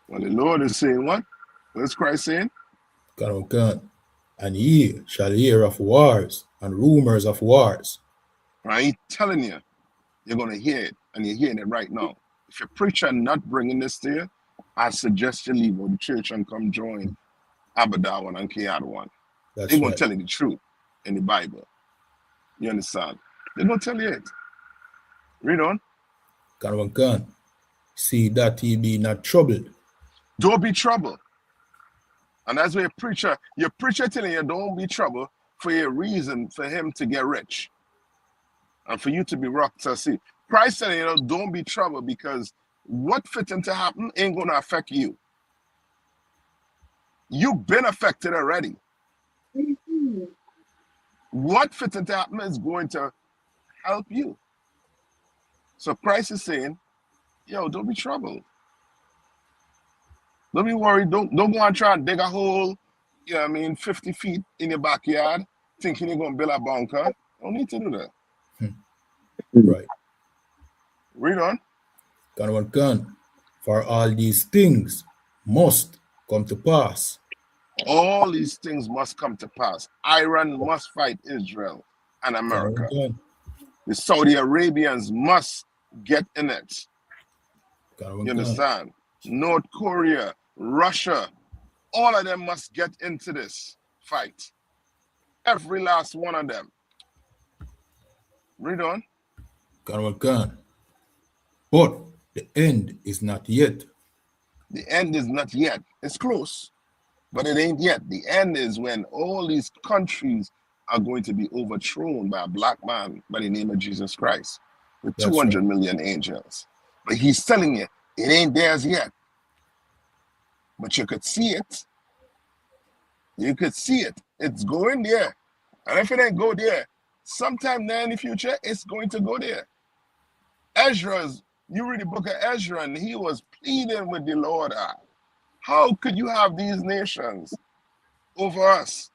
Speaker 3: When the Lord is saying what? What is Christ saying?
Speaker 2: God. And ye shall hear of wars and rumors of wars.
Speaker 3: Right? Telling you, you're going to hear it, and you're hearing it right now. If your preacher not bringing this to you, I suggest you leave the church and come join Abadawan and Kiyadawan. They're going to tell you the truth in the Bible. You understand? They're going to tell you it. Read on.
Speaker 2: God. See that ye be not troubled.
Speaker 3: Don't be troubled. And that's why your preacher telling you don't be troubled for a reason for him to get rich. And for you to be rocked to see. Christ telling you, don't be troubled, because what fitting to happen ain't going to affect you. You've been affected already. What fitting to happen is going to help you. So Christ is saying, don't be troubled. Don't be worried. Don't go and try and dig a hole, 50 feet in your backyard, thinking you're going to build a bunker. Don't need to do that.
Speaker 2: Right.
Speaker 3: Read on.
Speaker 2: God. For all these things must come to pass.
Speaker 3: All these things must come to pass. Iran must fight Israel and America. The Saudi Arabians must get in it. You understand? North Korea, Russia, all of them must get into this fight. Every last one of them. Read on.
Speaker 2: God. But the end is not yet.
Speaker 3: The end is not yet. It's close, but it ain't yet. The end is when all these countries are going to be overthrown by a black man by the name of Jesus Christ with 200 million angels. But he's telling you, it ain't theirs yet. But you could see it. You could see it. It's going there. And if it ain't go there, sometime there in the future, it's going to go there. You read the book of Ezra, and he was pleading with the Lord. How could you have these nations over us?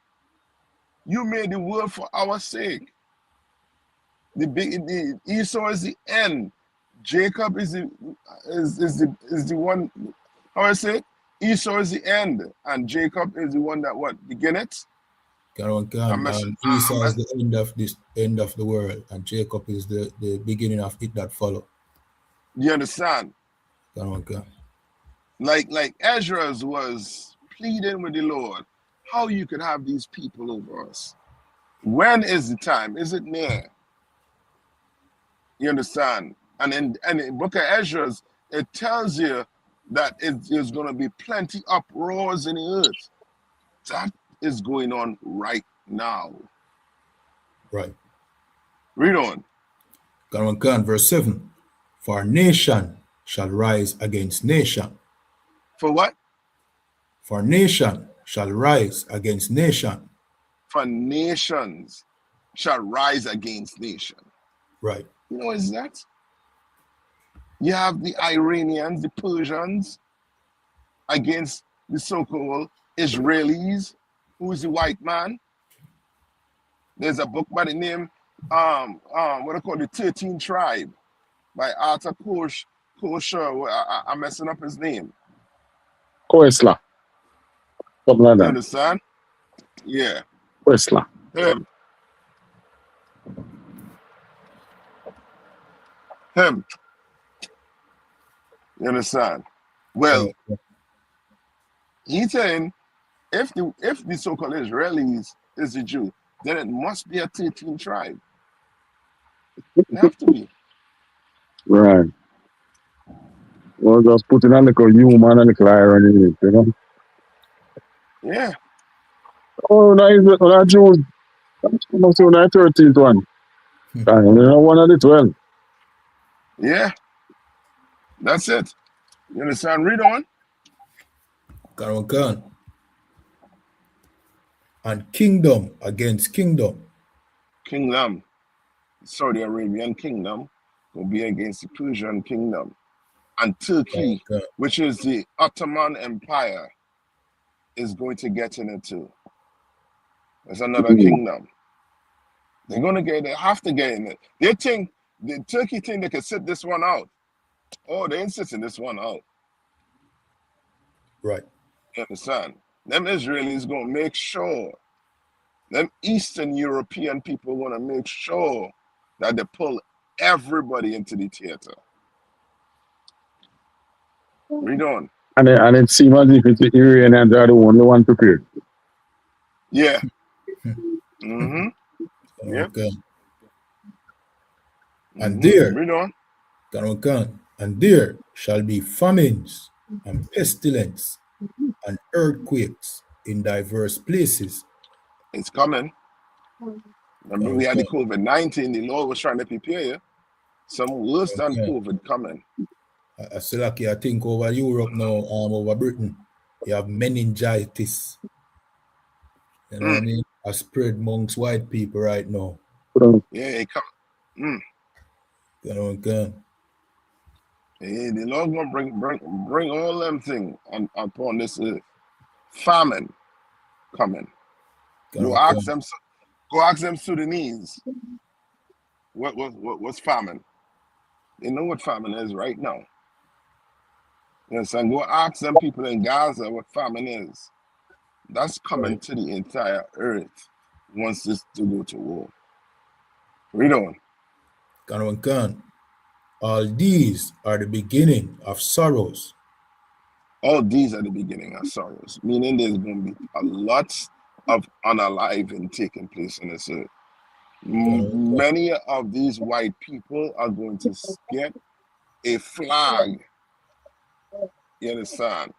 Speaker 3: You made the world for our sake. The Esau is the end. Jacob is the one. How I say it? Esau is the end, and Jacob is the one that begin it.
Speaker 2: Esau is the end of the world, and Jacob is the beginning of it that follow.
Speaker 3: You understand? Like Ezra was pleading with the Lord, how you could have these people over us. When is the time? Is it near? You understand? And in the book of Ezra, it tells you that there's going to be plenty uproars in the earth. That is going on right now.
Speaker 2: Right.
Speaker 3: Read on.
Speaker 2: Verse 7. For nation shall rise against nation.
Speaker 3: For what?
Speaker 2: For nation shall rise against nation.
Speaker 3: For nations shall rise against nation.
Speaker 2: Right.
Speaker 3: You know what is that? You have the Iranians, the Persians, against the so-called Israelis, who is the white man. There's a book by the name, what they call the 13 Tribe by Arthur Korsher. I'm messing up his name.
Speaker 5: Koesla. Something like
Speaker 3: You
Speaker 5: that.
Speaker 3: understand? Yeah.
Speaker 5: Koesla.
Speaker 3: Him. You understand? Well, he's saying if the so-called Israelis is the Jew, then it must be a 13 tribe. It have to be.
Speaker 5: Right. Well, just putting a little human and a little irony in it, you know?
Speaker 3: Yeah.
Speaker 5: Oh, that Jews. Must be that 13th one. You know, one of the 12.
Speaker 3: Yeah. That's it. You understand? Read on.
Speaker 2: Gun. And kingdom against kingdom.
Speaker 3: Kingdom. Saudi Arabian kingdom will be against the Persian kingdom. And Turkey, which is the Ottoman Empire, is going to get in it too. There's another kingdom. They're going to they have to get in it. They think, the Turkey think they can sit this one out. Oh, they ain't sitting this one out.
Speaker 2: Right.
Speaker 3: You understand? Them Israelis going to make sure, them Eastern European people want to make sure that they pull everybody into the theater. Read on.
Speaker 5: And it seems as if it's the Iranians are the only one prepared.
Speaker 3: Yeah. Mm-hmm. Yep.
Speaker 2: Okay. And there,
Speaker 3: read on.
Speaker 2: And there shall be famines and pestilence and earthquakes in diverse places.
Speaker 3: It's coming. Remember, we had the COVID-19. The Lord was trying to prepare you. Some worse than COVID coming.
Speaker 2: I think over Europe now, over Britain, you have meningitis. You know what I mean? I spread amongst white people right now.
Speaker 3: Yeah, it come.
Speaker 2: You know, again.
Speaker 3: Yeah, the Lord gonna bring all them things upon this earth. Famine coming. Go ask them Sudanese. What's famine? They know what famine is right now. You understand? Go ask them people in Gaza what famine is. That's coming to the entire earth once this to go to war. Read on.
Speaker 2: All these are the beginning of sorrows.
Speaker 3: All these are the beginning of sorrows, meaning there's going to be a lot of unaliving taking place on this earth. Many of these white people are going to get a flag, you understand?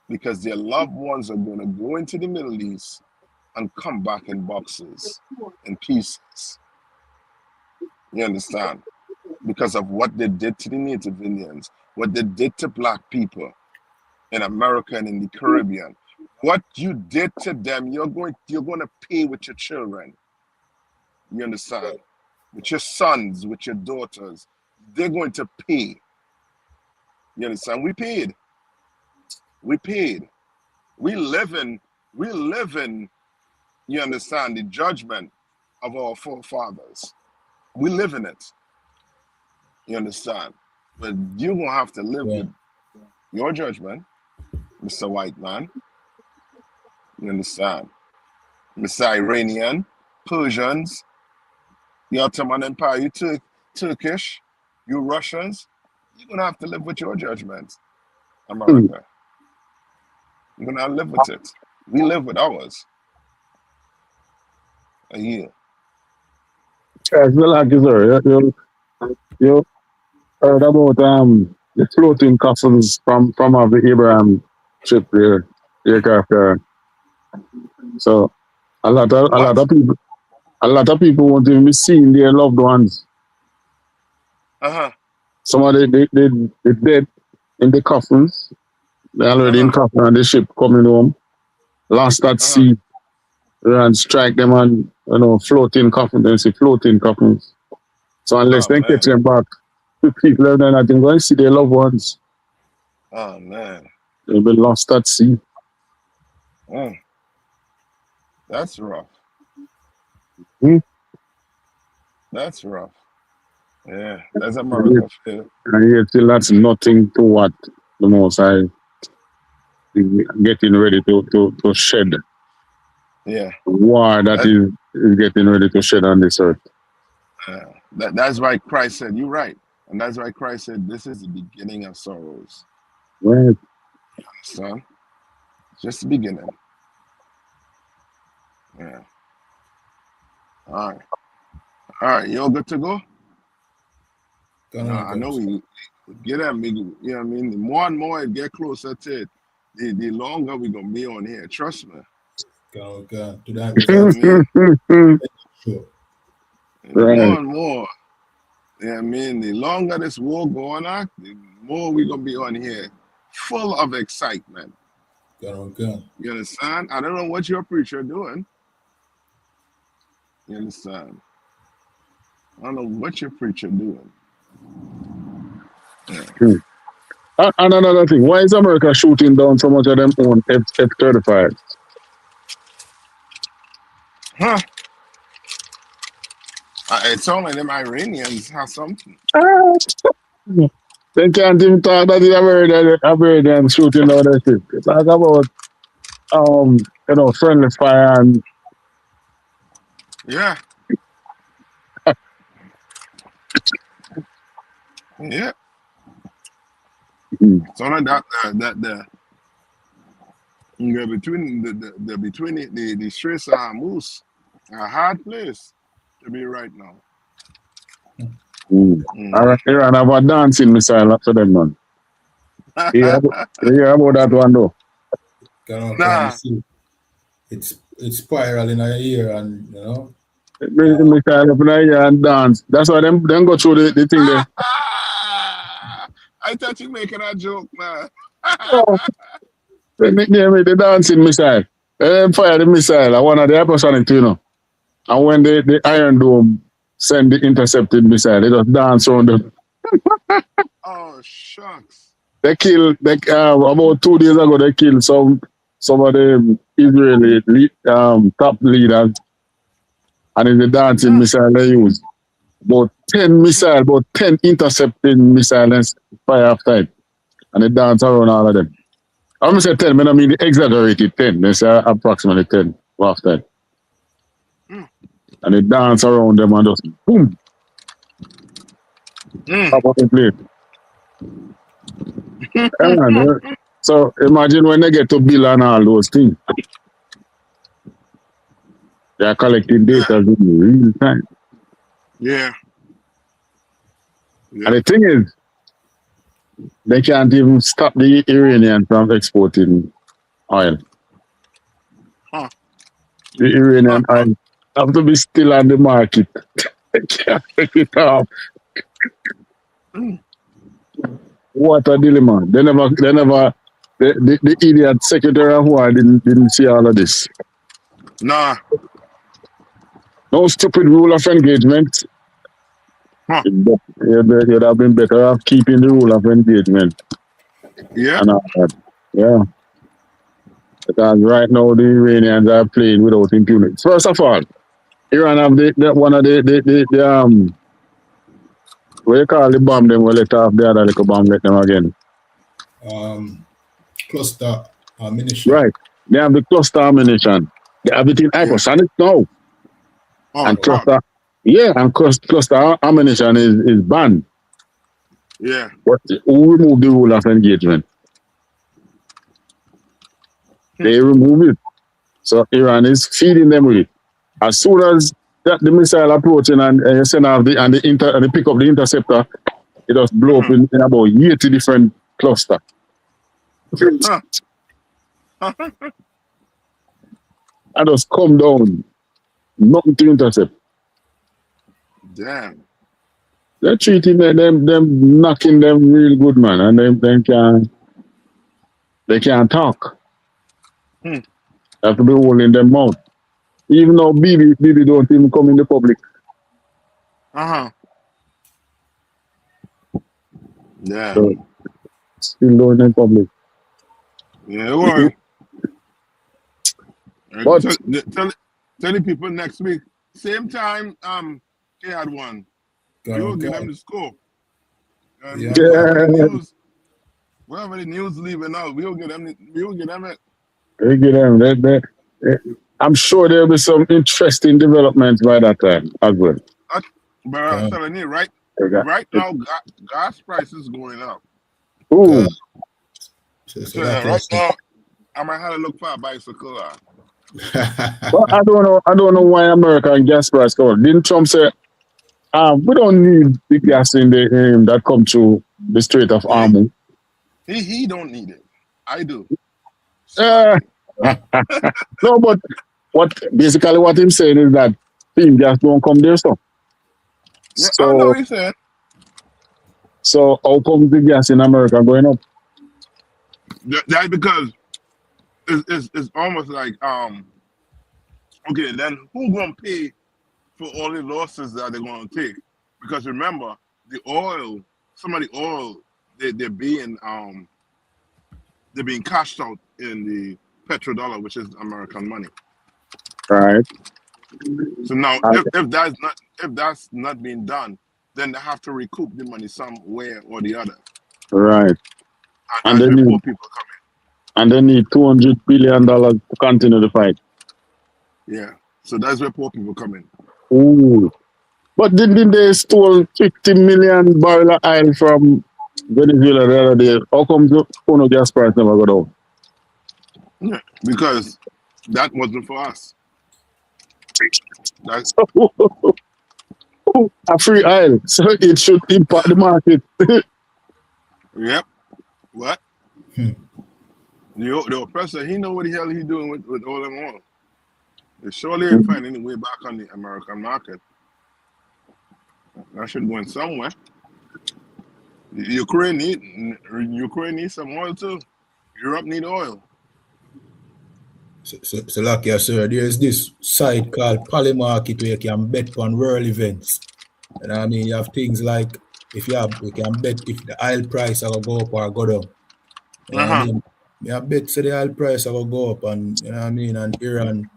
Speaker 3: Because their loved ones are going to go into the Middle East and come back in boxes, in pieces. You understand? Because of what they did to the Native Indians, what they did to black people in America and in the Caribbean. What you did to them, you're going to pay with your children. You understand? With your sons, with your daughters. They're going to pay. You understand? We paid. We live in, you understand, the judgment of our forefathers. We live in it. You understand? But you're going to have to live with your judgment, Mr. White Man. You understand? Mr. Iranian, Persians, the Ottoman Empire, you Turkish, you Russians, you're going to have to live with your judgment, America. You're going to live with it. We live with ours. A year.
Speaker 5: As well as you heard about the floating castles from the Abraham ship there, aircraft there. So a lot of people won't even be seeing their loved ones. Some of they dead in the coffins. They're already in coffin on the ship coming home. lost at sea, and strike them on, floating coffins. They say floating coffins. So unless they catch them back, people are not going to see their loved ones.
Speaker 3: Oh man,
Speaker 5: They'll be lost at sea.
Speaker 3: That's rough. That's rough. Yeah, that's America.
Speaker 5: And yet still that's nothing to what the Most High is getting ready to shed.
Speaker 3: Yeah.
Speaker 5: The war that is getting ready to shed on this earth.
Speaker 3: That's why Christ said, you're right. And that's why Christ said, this is the beginning of sorrows.
Speaker 5: Right.
Speaker 3: Son, just the beginning. Yeah. All right, you all good to go? I know we get at me, you know what I mean? The more and more it get closer to it, the longer we're going to be on here. Trust me.
Speaker 2: Okay. To that
Speaker 3: sure. More and more. Yeah, I mean, the longer this war going on, the more we're going to be on here full of excitement.
Speaker 2: Okay.
Speaker 3: You understand? I don't know what your preacher doing. You understand? I don't know what your preacher doing.
Speaker 5: Yeah. And another thing, why is America shooting down so much of them own F-35?
Speaker 3: Huh? It's only them Iranians have something.
Speaker 5: They can't even talk about the Americans shooting down that shit. They talk about friendly fire and
Speaker 3: yeah. Yeah. So that between the Straits of Hormuz, a hard place to be right now.
Speaker 5: Iran have a dancing missile after them, man. Yeah, about that one though.
Speaker 2: It's spiraling in here, and
Speaker 5: Bring the missile up in here and dance. That's why them go through the thing there.
Speaker 3: I thought you making a joke, man.
Speaker 5: They nickname it the dancing missile. They fire the missile. I one of the hypersonic too, And when the Iron Dome send the intercepted missile, they just dance around them.
Speaker 3: Oh shucks.
Speaker 5: They killed about 2 days ago. They killed some of the Israeli top leaders, and in the dancing missile they use about 10 intercepting missiles fire after it, and they dance around all of them. I'm gonna say 10, but I mean the exaggerated 10. They say approximately 10 after it. And they dance around them and just boom. Top of the plate. So imagine when they get to bill and all those things. They are collecting data in real time.
Speaker 3: Yeah.
Speaker 5: And the thing is, they can't even stop the Iranians from exporting oil. The Iranian oil have to be still on the market. They can't take it off. What a dilemma. The idiot Secretary of War didn't see all of this.
Speaker 3: Nah.
Speaker 5: No stupid rule of engagement. You'd have been better off keeping the rule of engagement.
Speaker 3: Yeah.
Speaker 5: Yeah. Because right now the Iranians are playing without impunity. First of all, Iran have one of the what you call the bomb them will let off the other little bomb let them again.
Speaker 2: Cluster ammunition.
Speaker 5: Right. They have the cluster ammunition. They have it in hypersonic now. And cluster cluster ammunition is banned.
Speaker 3: Yeah.
Speaker 5: But who removed the rule of engagement? They remove it. So Iran is feeding them with it. As soon as the missile approaching and you send off and they pick up the interceptor, it just blow up in about 80 different clusters. And just come down. Nothing to intercept.
Speaker 3: Damn.
Speaker 5: They're treating them knocking them real good, man, and they can't talk. Have to be holding them mouth. Even though BB don't even come in the public.
Speaker 3: Yeah.
Speaker 5: So, still don't in public.
Speaker 3: Yeah, well.
Speaker 5: But
Speaker 3: tell the people next week, same time. They had one. We will give them the score. And whatever the news leaving out, we will get them it.
Speaker 5: We get them. I'm sure there'll be some interesting developments by that time as well.
Speaker 3: But I'm telling you, right now, gas prices going up.
Speaker 5: Ooh.
Speaker 3: So right now, I might have to look for a bicycle.
Speaker 5: Well, I don't know why American gas price go up. Didn't Trump say, we don't need the gas in the that come through the Strait of Hormuz?
Speaker 3: He don't need it. I do.
Speaker 5: No, but what him saying is that team gas don't come there, so.
Speaker 3: Yeah, I know what he said.
Speaker 5: So how come the gas in America going up?
Speaker 3: That's because it's almost like okay, then who gonna pay for all the losses that they're gonna take? Because remember, the oil, some of the oil, they're being cashed out in the petrodollar, which is American money.
Speaker 5: Right.
Speaker 3: So now, if that's not being done, then they have to recoup the money somewhere or the other.
Speaker 5: Right.
Speaker 3: And that's where poor people come in.
Speaker 5: And they need $200 billion to continue the fight.
Speaker 3: Yeah. So that's where poor people come in.
Speaker 5: Ooh. But didn't they stole 50 million barrel of oil from Venezuela the other day? How come the gas price never got down?
Speaker 3: Yeah, because that wasn't for us. That's
Speaker 5: a free oil, so it should impact the market.
Speaker 3: Yep. What? The oppressor, he know what the hell he doing with all them oil. They surely ain't finding any way back on the American market. That should go in somewhere. Ukraine needs some oil too. Europe need oil.
Speaker 2: So like you said, there's this site called Polymarket where you can bet on world events. And I mean, you have things like we can bet if the oil price will go up or go down. You know what I mean? I bet so the oil price will go up, and you know what I mean, and Iran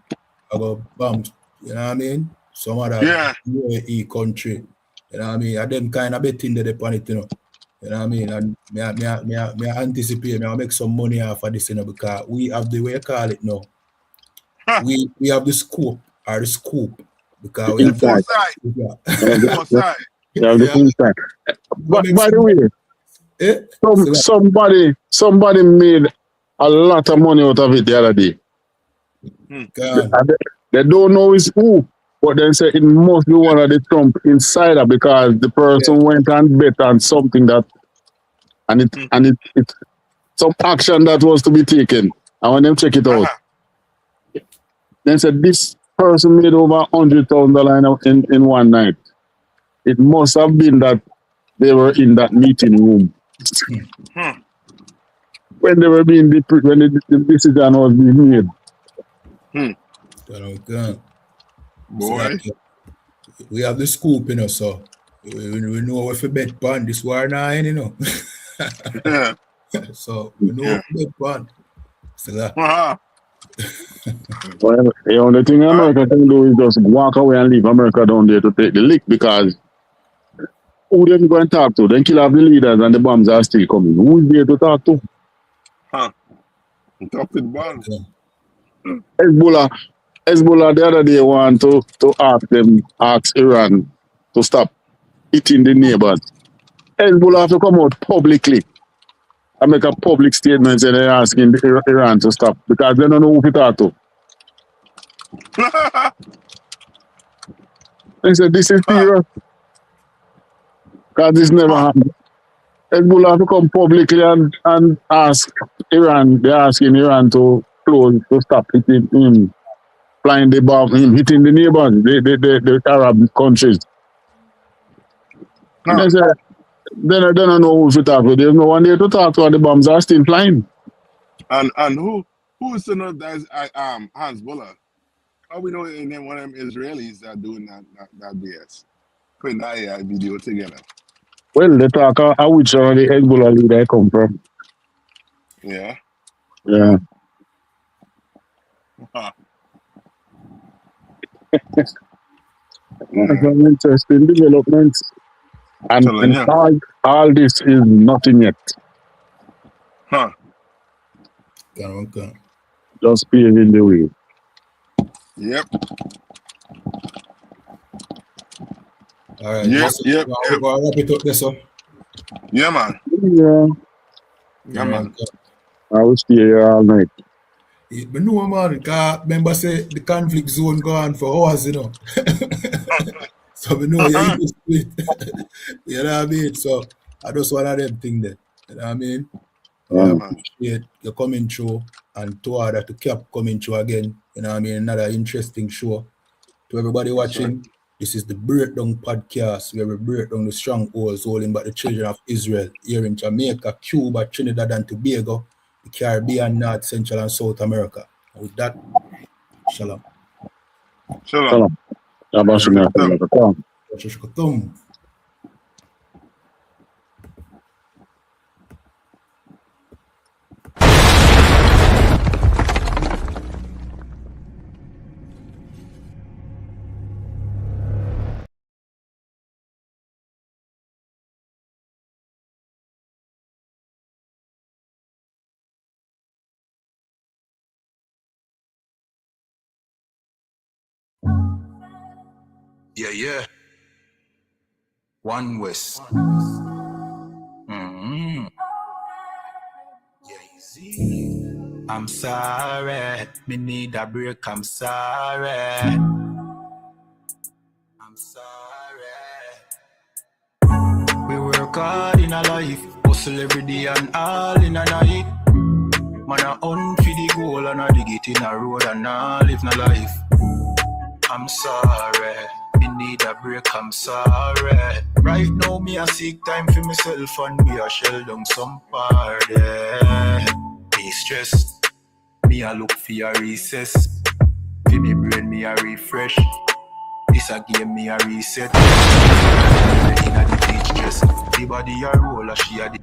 Speaker 2: will go bump. You know what I mean? Some other UAE country. You know what I mean? And them kind of betting that upon it, you know. You know what I mean? And me anticipate me make some money off of this, you know, because we have the way you call it now. We have the scoop because we have
Speaker 3: full side.
Speaker 5: The full side. But by the way, somebody made a lot of money out of it the other day. They don't know it's who, but then say it must be one of the Trump insider because the person went and bet on something that and it some action that was to be taken. And when them check it out, they said this person made over $100,000 in one night. It must have been that they were in that meeting room when they were being when the decision was being made.
Speaker 3: Boy,
Speaker 2: so we have the scoop, you know, so we know if we bet on this war now, you know. So we know if we bet on. So
Speaker 5: well, the only thing America can do is just walk away and leave America down there to take the lick because who them go and talk to? Then kill off the leaders and the bombs are still coming. Who is there to talk to?
Speaker 3: Talk to the bombs.
Speaker 5: Hezbollah the other day want to ask Iran to stop hitting the neighbors. Hezbollah have to come out publicly and make a public statement saying they're asking Iran to stop because they don't know who to talk to. They said this is serious because this never happened. Hezbollah have to come publicly and ask Iran, they're asking Iran to close, to stop hitting him, flying the bomb, hitting the neighbors, the Arab countries. They said, they don't know who to talk to. There's no one there to talk to, and the bombs are still flying.
Speaker 3: And who Who's to know that's Hans Buller? How we know and then one of them Israelis that doing that BS. Putting that AI video together.
Speaker 5: Well, they talk how which one of the Hezbollah leader come from.
Speaker 3: Yeah.
Speaker 5: Yeah. Some interesting developments. And all this is nothing yet.
Speaker 3: Huh.
Speaker 2: Okay.
Speaker 5: Just paving the way.
Speaker 3: Yep.
Speaker 2: All right.
Speaker 3: Yep.
Speaker 2: We'll wrap it up there, sir.
Speaker 3: Yeah, man.
Speaker 5: Yeah.
Speaker 3: Yeah, man.
Speaker 5: I will stay here all night.
Speaker 2: But no, man, remember say the conflict zone go on for hours, you know. So we know you're used to it. You know what I mean? So I just one of them things there. You know what I mean? I appreciate you coming through and to order to keep coming through again. You know what I mean? Another interesting show. To everybody watching, this is the Breakdown Podcast where we break down the strongholds holding back the children of Israel here in Jamaica, Cuba, Trinidad and Tobago, the Caribbean, North, Central and South America. And with that, shalom.
Speaker 3: Shalom.
Speaker 2: Shalom.
Speaker 1: Yeah. One West. I'm sorry, me need a break, I'm sorry. I'm sorry. We work hard in a life, hustle every day and all in a night. Man a hunt for the goal and a dig it in a road and all live no life. I'm sorry, me need a break, I'm sorry. Right now me a seek time for myself and me a shell down some party. Be stressed. Me a look for a recess. For me brain me a refresh. This a game me a reset. In a the beach dress. The body a roller, she a the